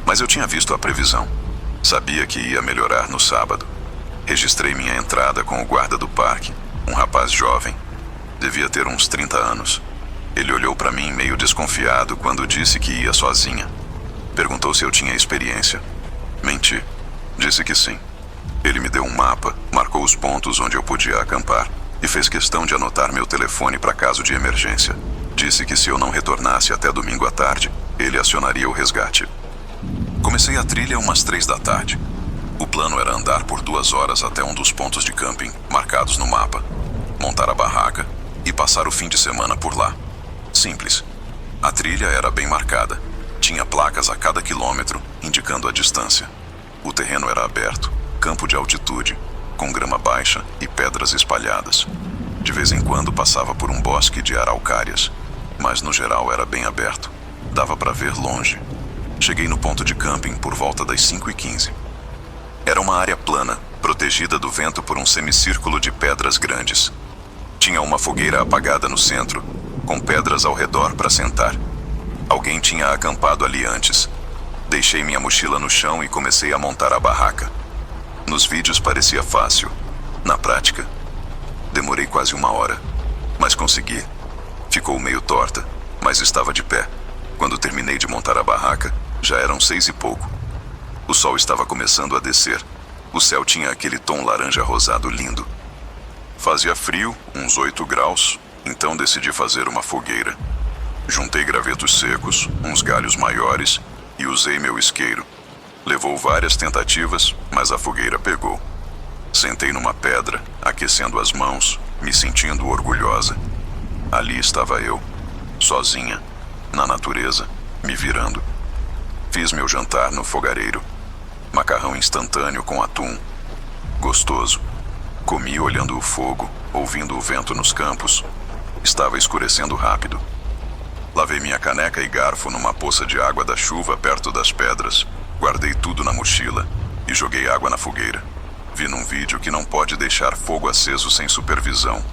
Mas eu tinha visto a previsão. Sabia que ia melhorar no sábado. Registrei minha entrada com o guarda do parque, um rapaz jovem. Devia ter uns 30 anos. Ele olhou para mim meio desconfiado quando disse que ia sozinha. Perguntou se eu tinha experiência. Menti. Disse que sim. Ele me deu um mapa, marcou os pontos onde eu podia acampar e fez questão de anotar meu telefone para caso de emergência. Disse que se eu não retornasse até domingo à tarde, ele acionaria o resgate. Comecei a trilha umas 3 da tarde. O plano era andar por 2 horas até um dos pontos de camping marcados no mapa, montar a barraca e passar o fim de semana por lá. Simples. A trilha era bem marcada. Tinha placas a cada quilômetro, indicando a distância. O terreno era aberto, campo de altitude, com grama baixa e pedras espalhadas. De vez em quando passava por um bosque de araucárias, mas no geral era bem aberto. Dava para ver longe. Cheguei no ponto de camping por volta das 5h15. Era uma área plana, protegida do vento por um semicírculo de pedras grandes. Tinha uma fogueira apagada no centro, com pedras ao redor para sentar. Alguém tinha acampado ali antes. Deixei minha mochila no chão e comecei a montar a barraca. Nos vídeos parecia fácil. Na prática, demorei quase 1 hora, mas consegui. Ficou meio torta, mas estava de pé. Quando terminei de montar a barraca, já eram 6 e pouco. O sol estava começando a descer. O céu tinha aquele tom laranja rosado lindo. Fazia frio, uns 8 graus, então decidi fazer uma fogueira. Juntei gravetos secos, uns galhos maiores e usei meu isqueiro. Levou várias tentativas, mas a fogueira pegou. Sentei numa pedra, aquecendo as mãos, me sentindo orgulhosa. Ali estava eu, sozinha, na natureza, me virando. Fiz meu jantar no fogareiro. Macarrão instantâneo com atum. Gostoso. Comi olhando o fogo, ouvindo o vento nos campos. Estava escurecendo rápido. Lavei minha caneca e garfo numa poça de água da chuva perto das pedras. Guardei tudo na mochila e joguei água na fogueira. Vi num vídeo que não pode deixar fogo aceso sem supervisão.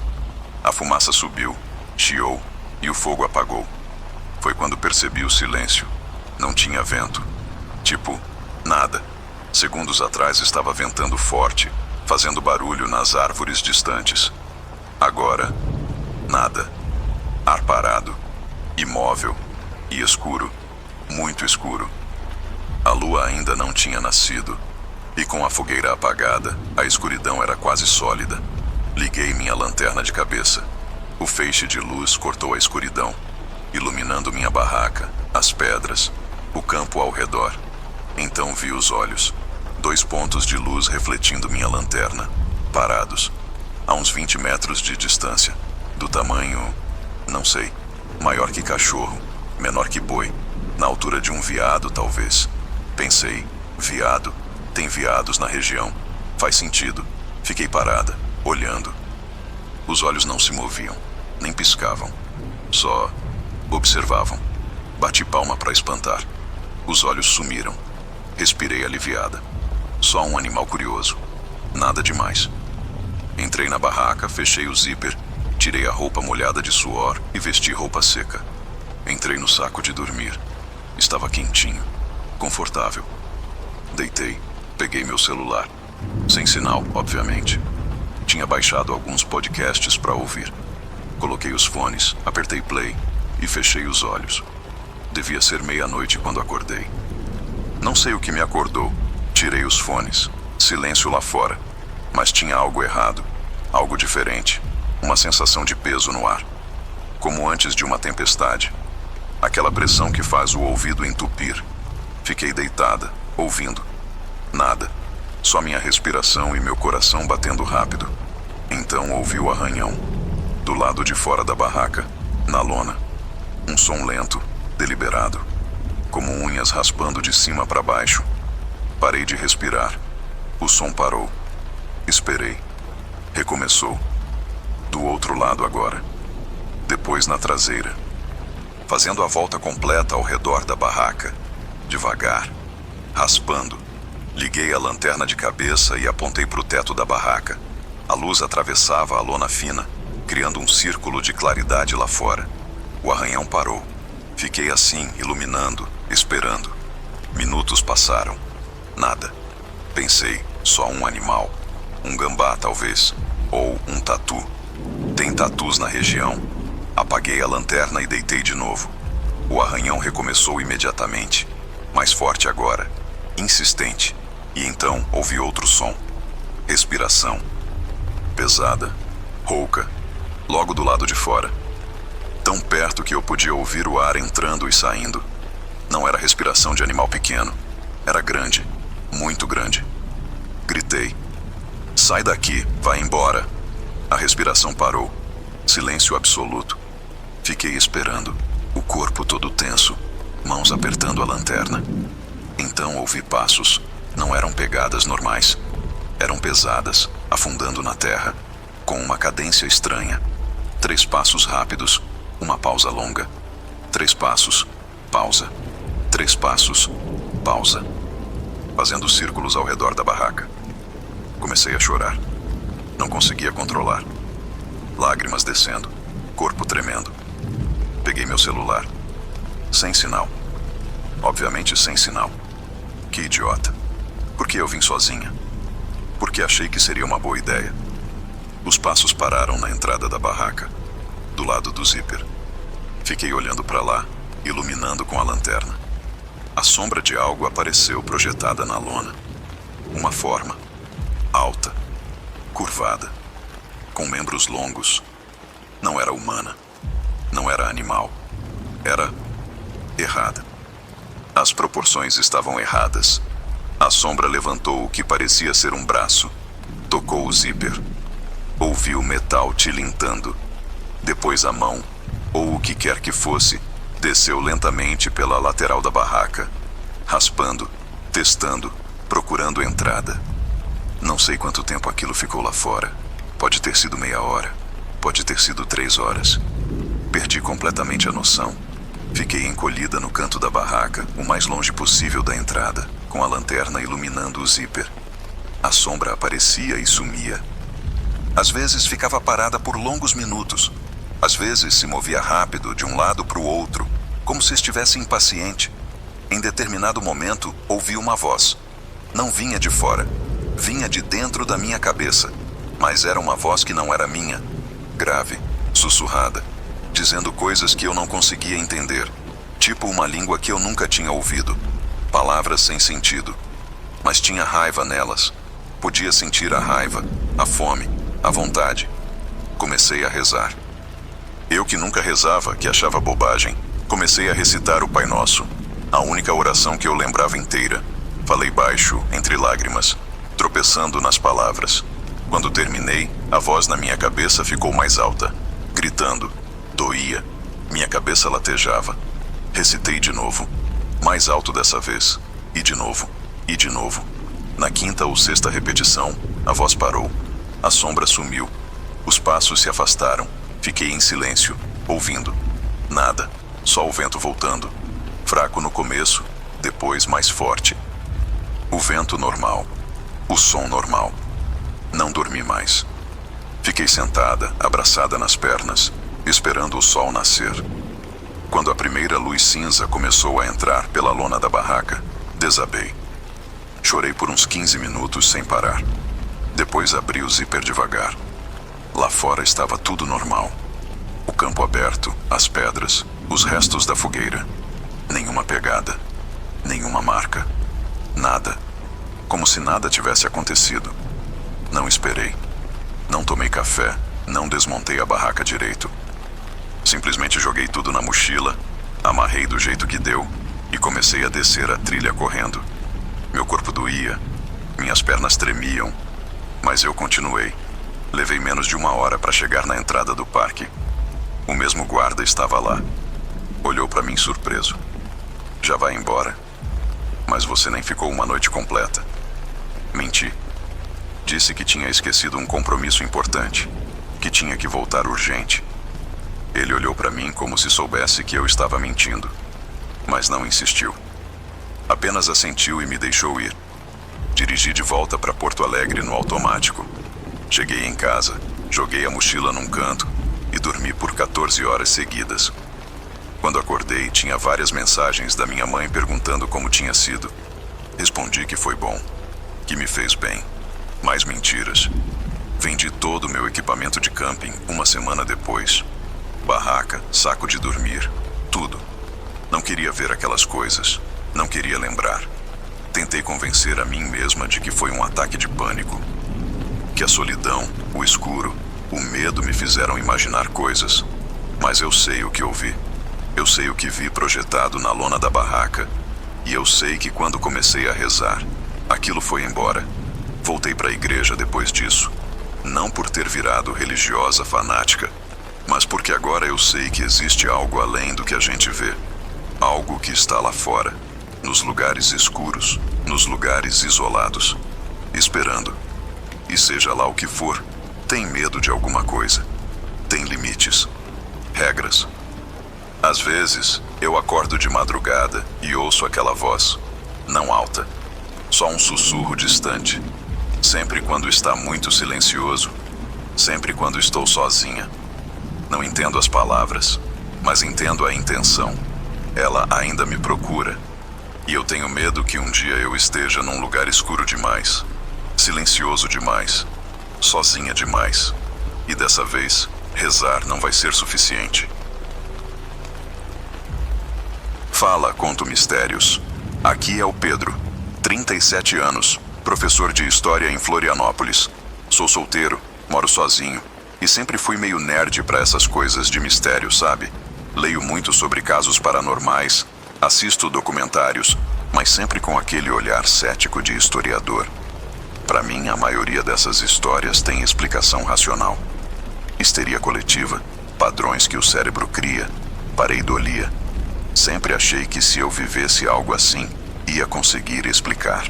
A fumaça subiu, chiou e o fogo apagou. Foi quando percebi o silêncio. Não tinha vento. Tipo, nada. Segundos atrás estava ventando forte, fazendo barulho nas árvores distantes. Agora, nada. Ar parado, imóvel e escuro, muito escuro. A lua ainda não tinha nascido, e com a fogueira apagada, a escuridão era quase sólida. Liguei minha lanterna de cabeça. O feixe de luz cortou a escuridão, iluminando minha barraca, as pedras, o campo ao redor. Então vi os olhos. 2 pontos de luz refletindo minha lanterna, parados, a uns 20 metros de distância, do tamanho, não sei, maior que cachorro, menor que boi, na altura de um veado talvez. Pensei, veado, tem veados na região, faz sentido. Fiquei parada, olhando. Os olhos não se moviam, nem piscavam, só observavam. Bati palma para espantar. Os olhos sumiram. Respirei aliviada. Só um animal curioso. Nada demais. Entrei na barraca, fechei o zíper, tirei a roupa molhada de suor e vesti roupa seca. Entrei no saco de dormir. Estava quentinho, confortável. Deitei, peguei meu celular. Sem sinal, obviamente. Tinha baixado alguns podcasts para ouvir. Coloquei os fones, apertei play e fechei os olhos. Devia ser meia-noite quando acordei. Não sei o que me acordou. Tirei os fones. Silêncio lá fora. Mas tinha algo errado. Algo diferente. Uma sensação de peso no ar. Como antes de uma tempestade. Aquela pressão que faz o ouvido entupir. Fiquei deitada, ouvindo. Nada. Só minha respiração e meu coração batendo rápido. Então ouvi o arranhão. Do lado de fora da barraca, na lona. Um som lento, deliberado. Como unhas raspando de cima para baixo. Parei de respirar. O som parou. Esperei. Recomeçou. Do outro lado agora. Depois na traseira. Fazendo a volta completa ao redor da barraca. Devagar. Raspando. Liguei a lanterna de cabeça e apontei para o teto da barraca. A luz atravessava a lona fina, criando um círculo de claridade lá fora. O arranhão parou. Fiquei assim, iluminando, esperando. Minutos passaram. Nada. Pensei, só um animal. Um gambá, talvez. Ou um tatu. Tem tatus na região. Apaguei a lanterna e deitei de novo. O arranhão recomeçou imediatamente. Mais forte agora. Insistente. E então ouvi outro som. Respiração. Pesada. Rouca. Logo do lado de fora. Tão perto que eu podia ouvir o ar entrando e saindo. Não era respiração de animal pequeno. Era grande. Muito grande. Gritei. Sai daqui, vai embora. A respiração parou. Silêncio absoluto. Fiquei esperando, o corpo todo tenso, mãos apertando a lanterna. Então ouvi passos. Não eram pegadas normais. Eram pesadas, afundando na terra, com uma cadência estranha. 3 passos rápidos, uma pausa longa. 3 passos, pausa. 3 passos, pausa. Fazendo círculos ao redor da barraca. Comecei a chorar. Não conseguia controlar. Lágrimas descendo, corpo tremendo. Peguei meu celular. Sem sinal. Obviamente sem sinal. Que idiota. Por que eu vim sozinha? Porque achei que seria uma boa ideia. Os passos pararam na entrada da barraca, do lado do zíper. Fiquei olhando para lá, iluminando com a lanterna. A sombra de algo apareceu projetada na lona. Uma forma, alta, curvada, com membros longos. Não era humana, não era animal, era errada. As proporções estavam erradas. A sombra levantou o que parecia ser um braço. Tocou o zíper. Ouvi o metal tilintando. Depois a mão, ou o que quer que fosse, desceu lentamente pela lateral da barraca, raspando, testando, procurando entrada. Não sei quanto tempo aquilo ficou lá fora. Pode ter sido meia hora. Pode ter sido 3 horas. Perdi completamente a noção. Fiquei encolhida no canto da barraca, o mais longe possível da entrada, com a lanterna iluminando o zíper. A sombra aparecia e sumia. Às vezes ficava parada por longos minutos. Às vezes se movia rápido de um lado para o outro, como se estivesse impaciente. Em determinado momento, ouvi uma voz. Não vinha de fora. Vinha de dentro da minha cabeça. Mas era uma voz que não era minha. Grave, sussurrada, dizendo coisas que eu não conseguia entender. Tipo uma língua que eu nunca tinha ouvido. Palavras sem sentido. Mas tinha raiva nelas. Podia sentir a raiva, a fome, a vontade. Comecei a rezar. Eu que nunca rezava, que achava bobagem, comecei a recitar o Pai Nosso, a única oração que eu lembrava inteira. Falei baixo, entre lágrimas, tropeçando nas palavras. Quando terminei, a voz na minha cabeça ficou mais alta, gritando. Doía. Minha cabeça latejava. Recitei de novo, mais alto dessa vez, e de novo, e de novo. Na 5ª ou 6ª repetição, a voz parou. A sombra sumiu. Os passos se afastaram. Fiquei em silêncio, ouvindo. Nada, só o vento voltando. Fraco no começo, depois mais forte. O vento normal. O som normal. Não dormi mais. Fiquei sentada, abraçada nas pernas, esperando o sol nascer. Quando a primeira luz cinza começou a entrar pela lona da barraca, desabei. Chorei por uns 15 minutos sem parar. Depois abri o zíper devagar. Lá fora estava tudo normal. O campo aberto, as pedras, os restos da fogueira. Nenhuma pegada, nenhuma marca. Nada. Como se nada tivesse acontecido. Não esperei. Não tomei café, não desmontei a barraca direito. Simplesmente joguei tudo na mochila, amarrei do jeito que deu e comecei a descer a trilha correndo. Meu corpo doía, minhas pernas tremiam, mas eu continuei. Levei menos de 1 hora para chegar na entrada do parque. O mesmo guarda estava lá. Olhou para mim surpreso. Já vai embora? Mas você nem ficou uma noite completa. Menti. Disse que tinha esquecido um compromisso importante, que tinha que voltar urgente. Ele olhou para mim como se soubesse que eu estava mentindo, mas não insistiu. Apenas assentiu e me deixou ir. Dirigi de volta para Porto Alegre no automático. Cheguei em casa, joguei a mochila num canto e dormi por 14 horas seguidas. Quando acordei, tinha várias mensagens da minha mãe perguntando como tinha sido. Respondi que foi bom, que me fez bem. Mais mentiras. Vendi todo o meu equipamento de camping 1 semana depois. Barraca, saco de dormir, tudo. Não queria ver aquelas coisas, não queria lembrar. Tentei convencer a mim mesma de que foi um ataque de pânico. Que a solidão, o escuro, o medo me fizeram imaginar coisas. Mas eu sei o que eu vi. Eu sei o que vi projetado na lona da barraca. E eu sei que quando comecei a rezar, aquilo foi embora. Voltei para a igreja depois disso. Não por ter virado religiosa fanática, mas porque agora eu sei que existe algo além do que a gente vê. Algo que está lá fora, nos lugares escuros, nos lugares isolados, esperando. E seja lá o que for, tem medo de alguma coisa. Tem limites, regras. Às vezes, eu acordo de madrugada e ouço aquela voz, não alta, só um sussurro distante. Sempre quando está muito silencioso, sempre quando estou sozinha. Não entendo as palavras, mas entendo a intenção. Ela ainda me procura. E eu tenho medo que um dia eu esteja num lugar escuro demais, silencioso demais, sozinha demais. E dessa vez, rezar não vai ser suficiente. Fala, Conto Mistérios. Aqui é o Pedro, 37 anos, professor de História em Florianópolis. Sou solteiro, moro sozinho e sempre fui meio nerd para essas coisas de mistério, sabe? Leio muito sobre casos paranormais, Assisto documentários, mas sempre com aquele olhar cético de historiador. Para mim, a maioria dessas histórias tem explicação racional. Histeria coletiva, padrões que o cérebro cria, pareidolia. Sempre achei que se eu vivesse algo assim, ia conseguir explicar.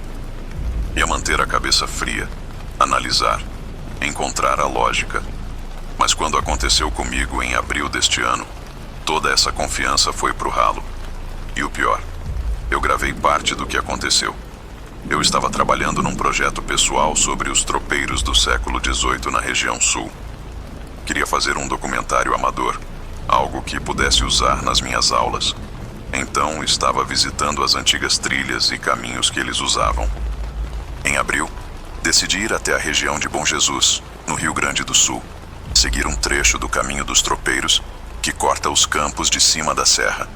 Ia manter a cabeça fria, analisar, encontrar a lógica. Mas quando aconteceu comigo em abril deste ano, toda essa confiança foi pro ralo. E o pior, eu gravei parte do que aconteceu. Eu estava trabalhando num projeto pessoal sobre os tropeiros do século XVIII na região sul. Queria fazer um documentário amador, algo que pudesse usar nas minhas aulas. Então estava visitando as antigas trilhas e caminhos que eles usavam. Em abril, decidi ir até a região de Bom Jesus, no Rio Grande do Sul, seguir um trecho do caminho dos tropeiros que corta os campos de cima da serra.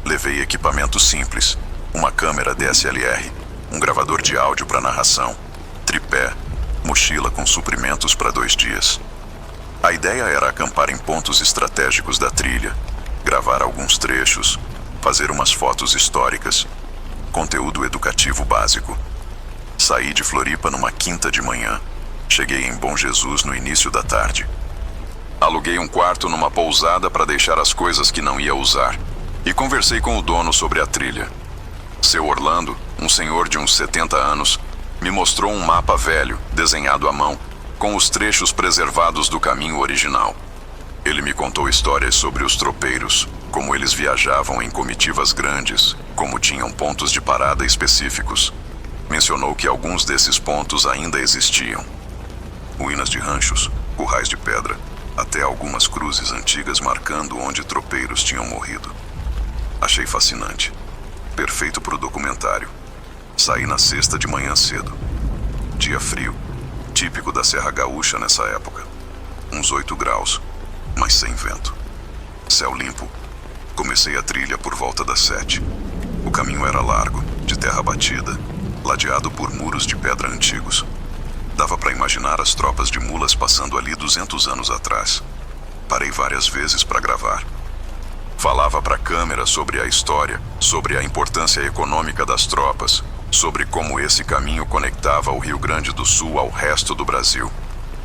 Levei equipamento simples, uma câmera DSLR, um gravador de áudio para narração, tripé, mochila com suprimentos para 2 dias. A ideia era acampar em pontos estratégicos da trilha, gravar alguns trechos, fazer umas fotos históricas, conteúdo educativo básico. Saí de Floripa numa quinta de manhã. Cheguei em Bom Jesus no início da tarde. Aluguei um quarto numa pousada para deixar as coisas que não ia usar e conversei com o dono sobre a trilha. Seu Orlando, um senhor de uns 70 anos, me mostrou um mapa velho, desenhado à mão, com os trechos preservados do caminho original. Ele me contou histórias sobre os tropeiros, como eles viajavam em comitivas grandes, como tinham pontos de parada específicos. Mencionou que alguns desses pontos ainda existiam. Ruínas de ranchos, currais de pedra, até algumas cruzes antigas marcando onde tropeiros tinham morrido. Achei fascinante. Perfeito para o documentário. Saí na sexta de manhã cedo. Dia frio, típico da Serra Gaúcha nessa época. Uns 8 graus, mas sem vento. Céu limpo. Comecei a trilha por volta das 7. O caminho era largo, de terra batida, ladeado por muros de pedra antigos. Dava para imaginar as tropas de mulas passando ali 200 anos atrás. Parei várias vezes para gravar. Falava para a câmera sobre a história, sobre a importância econômica das tropas, sobre como esse caminho conectava o Rio Grande do Sul ao resto do Brasil.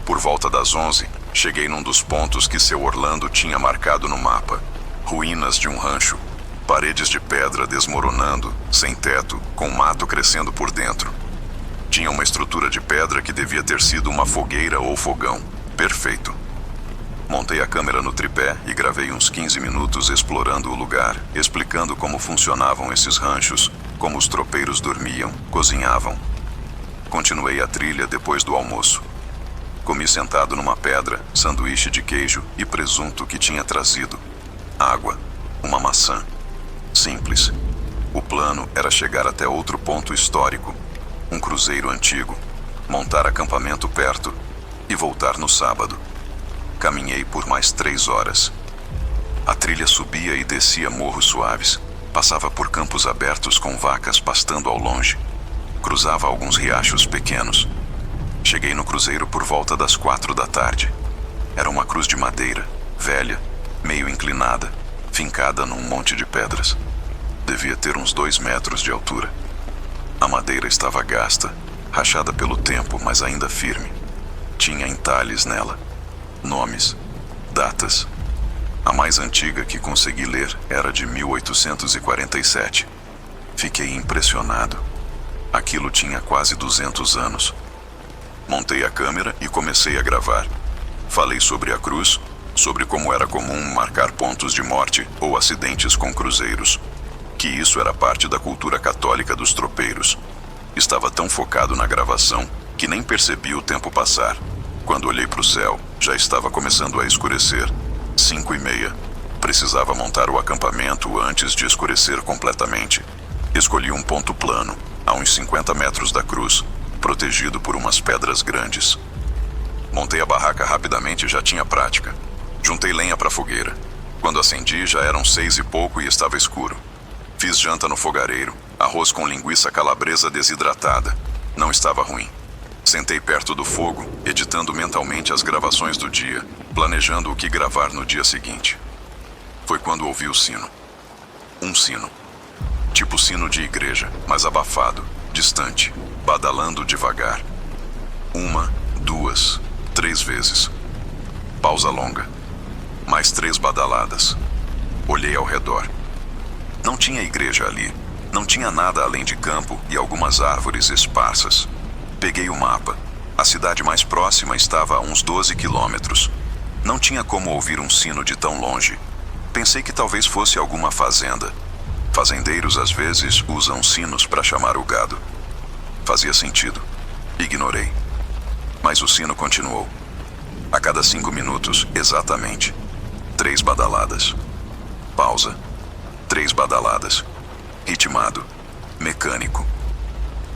Por volta das 11, cheguei num dos pontos que seu Orlando tinha marcado no mapa. Ruínas de um rancho, paredes de pedra desmoronando, sem teto, com mato crescendo por dentro. Tinha uma estrutura de pedra que devia ter sido uma fogueira ou fogão. Perfeito. Montei a câmera no tripé e gravei uns 15 minutos explorando o lugar, explicando como funcionavam esses ranchos, como os tropeiros dormiam, cozinhavam. Continuei a trilha depois do almoço. Comi sentado numa pedra, sanduíche de queijo e presunto que tinha trazido. Água, uma maçã. Simples. O plano era chegar até outro ponto histórico, um cruzeiro antigo, montar acampamento perto e voltar no sábado. Caminhei por mais 3 horas. A trilha subia e descia morros suaves, passava por campos abertos com vacas pastando ao longe, cruzava alguns riachos pequenos. Cheguei no cruzeiro por volta das 4 da tarde. Era uma cruz de madeira, velha, meio inclinada, fincada num monte de pedras. Devia ter uns 2 metros de altura. A madeira estava gasta, rachada pelo tempo, mas ainda firme. Tinha entalhes nela. Nomes, datas. A mais antiga que consegui ler era de 1847. Fiquei impressionado. Aquilo tinha quase 200 anos. Montei a câmera e comecei a gravar. Falei sobre a cruz, sobre como era comum marcar pontos de morte ou acidentes com cruzeiros, que isso era parte da cultura católica dos tropeiros. Estava tão focado na gravação que nem percebi o tempo passar. Quando olhei para o céu, já estava começando a escurecer. 5:30. Precisava montar o acampamento antes de escurecer completamente. Escolhi um ponto plano, a uns 50 metros da cruz, protegido por umas pedras grandes. Montei a barraca rapidamente e já tinha prática. Juntei lenha para a fogueira. Quando acendi, já eram 6 e pouco e estava escuro. Fiz janta no fogareiro, arroz com linguiça calabresa desidratada. Não estava ruim. Sentei perto do fogo, editando mentalmente as gravações do dia, planejando o que gravar no dia seguinte. Foi quando ouvi o sino. Um sino. Tipo sino de igreja, mas abafado, distante, badalando devagar. 1, 2, 3 vezes. Pausa longa. Mais 3 badaladas. Olhei ao redor. Não tinha igreja ali. Não tinha nada além de campo e algumas árvores esparsas. Peguei o mapa. A cidade mais próxima estava a uns 12 quilômetros. Não tinha como ouvir um sino de tão longe. Pensei que talvez fosse alguma fazenda. Fazendeiros às vezes usam sinos para chamar o gado. Fazia sentido. Ignorei. Mas o sino continuou. A cada 5 minutos, exatamente. 3 badaladas. Pausa. 3 badaladas. Ritmado. Mecânico.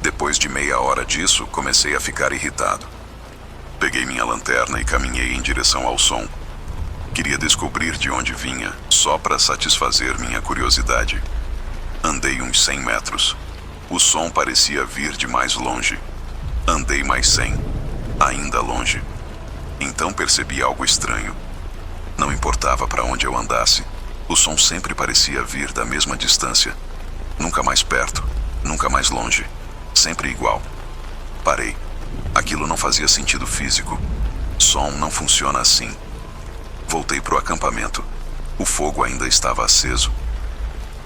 Depois de meia hora disso, comecei a ficar irritado. Peguei minha lanterna e caminhei em direção ao som. Queria descobrir de onde vinha, só para satisfazer minha curiosidade. Andei uns 100 metros. O som parecia vir de mais longe. Andei mais 100. Ainda longe. Então percebi algo estranho. Não importava para onde eu andasse, o som sempre parecia vir da mesma distância. Nunca mais perto, nunca mais longe. Sempre igual. Parei. Aquilo não fazia sentido físico. Som não funciona assim. Voltei pro acampamento. O fogo ainda estava aceso.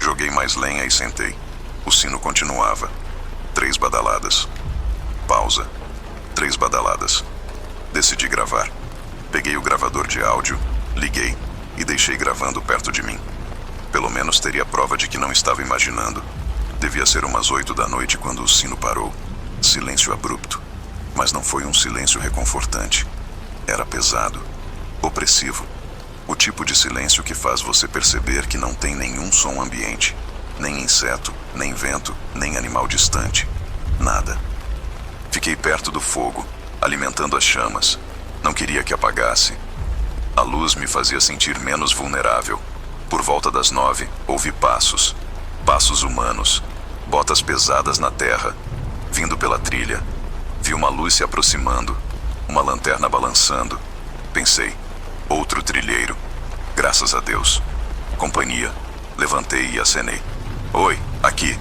Joguei mais lenha e sentei. O sino continuava. 3 badaladas. Pausa. 3 badaladas. Decidi gravar. Peguei o gravador de áudio, liguei e deixei gravando perto de mim. Pelo menos teria prova de que não estava imaginando. Devia ser umas 8 da noite quando o sino parou. Silêncio abrupto. Mas não foi um silêncio reconfortante. Era pesado. Opressivo. O tipo de silêncio que faz você perceber que não tem nenhum som ambiente. Nem inseto, nem vento, nem animal distante. Nada. Fiquei perto do fogo, alimentando as chamas. Não queria que apagasse. A luz me fazia sentir menos vulnerável. Por volta das 9, ouvi passos. Passos humanos. Botas pesadas na terra. Vindo pela trilha. Vi uma luz se aproximando. Uma lanterna balançando. Pensei, outro trilheiro. Graças a Deus. Companhia. Levantei e acenei. Oi, aqui.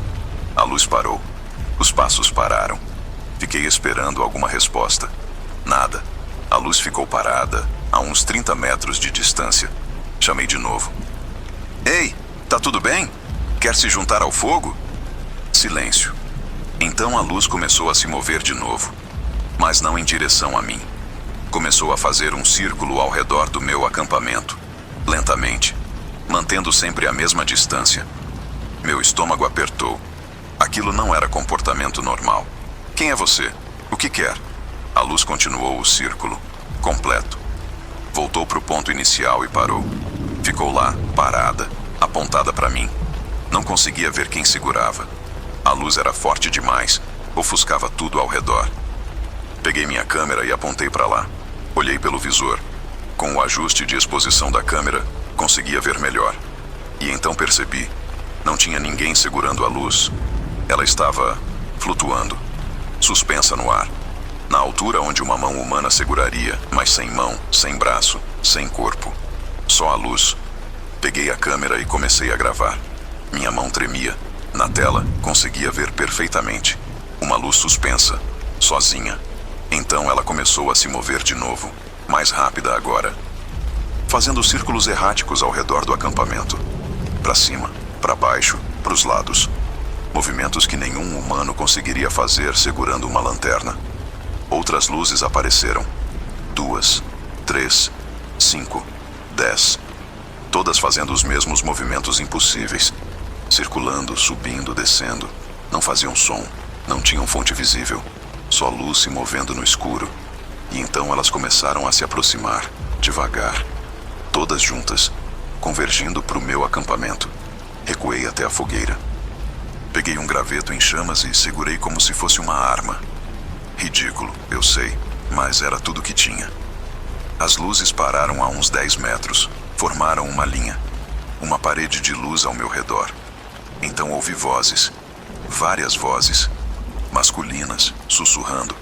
A luz parou. Os passos pararam. Fiquei esperando alguma resposta. Nada. A luz ficou parada, a uns 30 metros de distância. Chamei de novo. Ei, tá tudo bem? Quer se juntar ao fogo? Silêncio. Então a luz começou a se mover de novo, mas não em direção a mim. Começou a fazer um círculo ao redor do meu acampamento, lentamente, mantendo sempre a mesma distância. Meu estômago apertou. Aquilo não era comportamento normal. Quem é você? O que quer? A luz continuou o círculo, completo. Voltou para o ponto inicial e parou. Ficou lá, parada, apontada para mim. Não conseguia ver quem segurava. A luz era forte demais, ofuscava tudo ao redor. Peguei minha câmera e apontei para lá. Olhei pelo visor. Com o ajuste de exposição da câmera, conseguia ver melhor. E então percebi. Não tinha ninguém segurando a luz. Ela estava flutuando, suspensa no ar. Na altura onde uma mão humana seguraria, mas sem mão, sem braço, sem corpo. Só a luz. Peguei a câmera e comecei a gravar. Minha mão tremia. Na tela, conseguia ver perfeitamente. Uma luz suspensa, sozinha. Então ela começou a se mover de novo, mais rápida agora. Fazendo círculos erráticos ao redor do acampamento. Para cima, para baixo, para os lados. Movimentos que nenhum humano conseguiria fazer segurando uma lanterna. Outras luzes apareceram. 2, 3, 5, 10. Todas fazendo os mesmos movimentos impossíveis. Circulando, subindo, descendo. Não faziam som, não tinham fonte visível. Só luz se movendo no escuro. E então elas começaram a se aproximar, devagar. Todas juntas, convergindo para o meu acampamento. Recuei até a fogueira. Peguei um graveto em chamas e segurei como se fosse uma arma. Ridículo, eu sei, mas era tudo que tinha. As luzes pararam a uns 10 metros, formaram uma linha. Uma parede de luz ao meu redor. Então ouvi vozes, várias vozes, masculinas, sussurrando.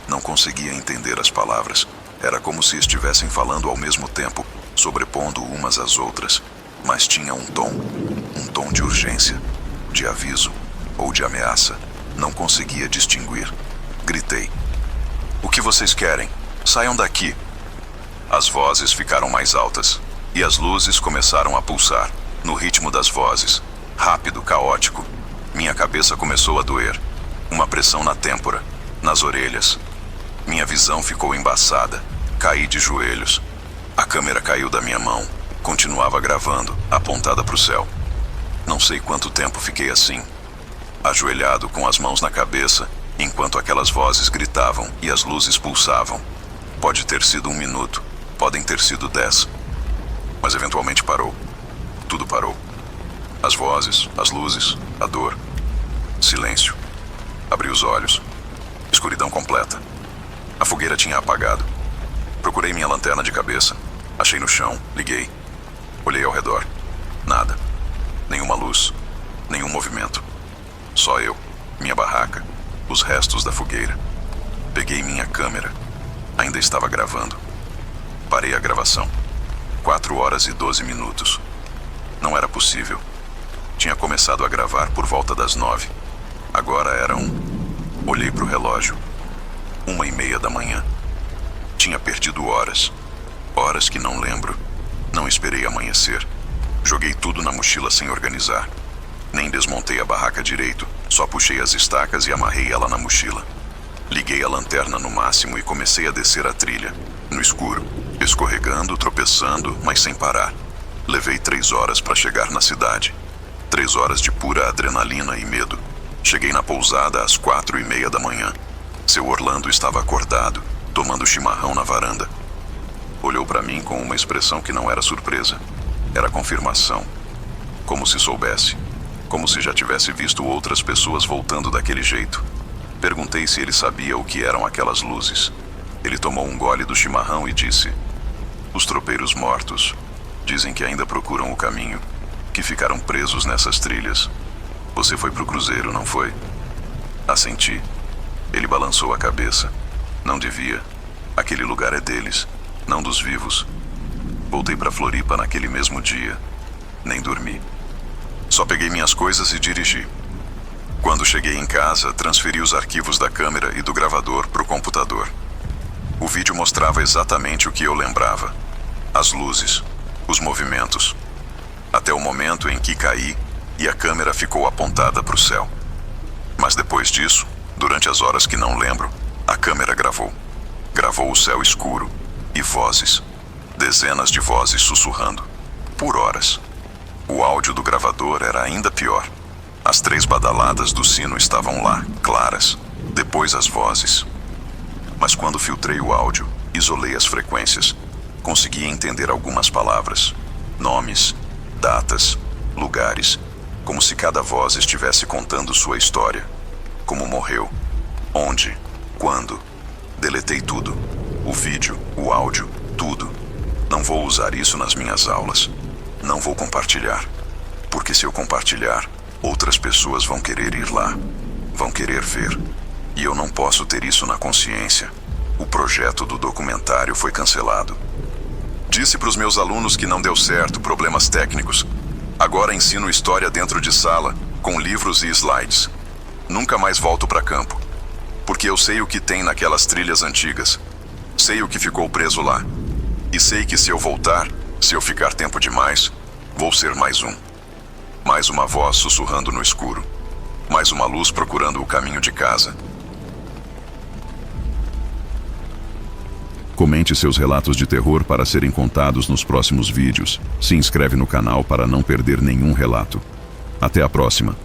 Não conseguia entender as palavras. Era como se estivessem falando ao mesmo tempo, sobrepondo umas às outras. Mas tinha um tom de urgência. de aviso ou de ameaça. Não conseguia distinguir. Gritei: "O que vocês querem? Saiam daqui!" As vozes ficaram mais altas e as luzes começaram a pulsar, no ritmo das vozes, rápido, caótico. Minha cabeça começou a doer. Uma pressão na têmpora, nas orelhas. Minha visão ficou embaçada. Caí de joelhos. A câmera caiu da minha mão. Continuava gravando, apontada para o céu. Não sei quanto tempo fiquei assim, ajoelhado com as mãos na cabeça, enquanto aquelas vozes gritavam e as luzes pulsavam. Pode ter sido 1 minuto, podem ter sido 10. Mas eventualmente parou. Tudo parou. As vozes, as luzes, a dor. Silêncio. Abri os olhos. Escuridão completa. A fogueira tinha apagado. Procurei minha lanterna de cabeça. Achei no chão, liguei. Olhei ao redor. Nada. Nenhuma luz. Nenhum movimento. Só eu, minha barraca, os restos da fogueira. Peguei minha câmera. Ainda estava gravando. Parei a gravação. 4 horas e 12 minutos. Não era possível. Tinha começado a gravar por volta das 9. Agora eram... Olhei para o relógio. 1h30 da manhã. Tinha perdido horas. Horas que não lembro. Não esperei amanhecer. Joguei tudo na mochila sem organizar. Nem desmontei a barraca direito. Só puxei as estacas e amarrei ela na mochila. Liguei a lanterna no máximo e comecei a descer a trilha. No escuro. Escorregando, tropeçando, mas sem parar. Levei 3 horas para chegar na cidade. 3 horas de pura adrenalina e medo. Cheguei na pousada às 4h30 da manhã. Seu Orlando estava acordado, tomando chimarrão na varanda. Olhou para mim com uma expressão que não era surpresa. Era confirmação. Como se soubesse. Como se já tivesse visto outras pessoas voltando daquele jeito. Perguntei se ele sabia o que eram aquelas luzes. Ele tomou um gole do chimarrão e disse: "Os tropeiros mortos dizem que ainda procuram o caminho, que ficaram presos nessas trilhas. Você foi pro cruzeiro, não foi?" Assenti. Ele balançou a cabeça. Não devia. Aquele lugar é deles, não dos vivos. Voltei pra Floripa naquele mesmo dia. Nem dormi. Só peguei minhas coisas e dirigi. Quando cheguei em casa, transferi os arquivos da câmera e do gravador pro computador. O vídeo mostrava exatamente o que eu lembrava. As luzes, os movimentos. Até o momento em que caí e a câmera ficou apontada pro céu. Mas depois disso, durante as horas que não lembro, a câmera gravou. Gravou o céu escuro e vozes. Dezenas de vozes sussurrando. Por horas. O áudio do gravador era ainda pior. As 3 badaladas do sino estavam lá, claras. Depois as vozes. Mas quando filtrei o áudio, isolei as frequências, consegui entender algumas palavras. Nomes, datas, lugares. Como se cada voz estivesse contando sua história. Como morreu. Onde. Quando. Deletei tudo. O vídeo, o áudio, tudo. Não vou usar isso nas minhas aulas. Não vou compartilhar. Porque se eu compartilhar, outras pessoas vão querer ir lá. Vão querer ver. E eu não posso ter isso na consciência. O projeto do documentário foi cancelado. Disse para os meus alunos que não deu certo, problemas técnicos. Agora ensino história dentro de sala, com livros e slides. Nunca mais volto para campo. Porque eu sei o que tem naquelas trilhas antigas. Sei o que ficou preso lá. E sei que se eu voltar, se eu ficar tempo demais, vou ser mais um. Mais uma voz sussurrando no escuro. Mais uma luz procurando o caminho de casa. Comente seus relatos de terror para serem contados nos próximos vídeos. Se inscreve no canal para não perder nenhum relato. Até a próxima.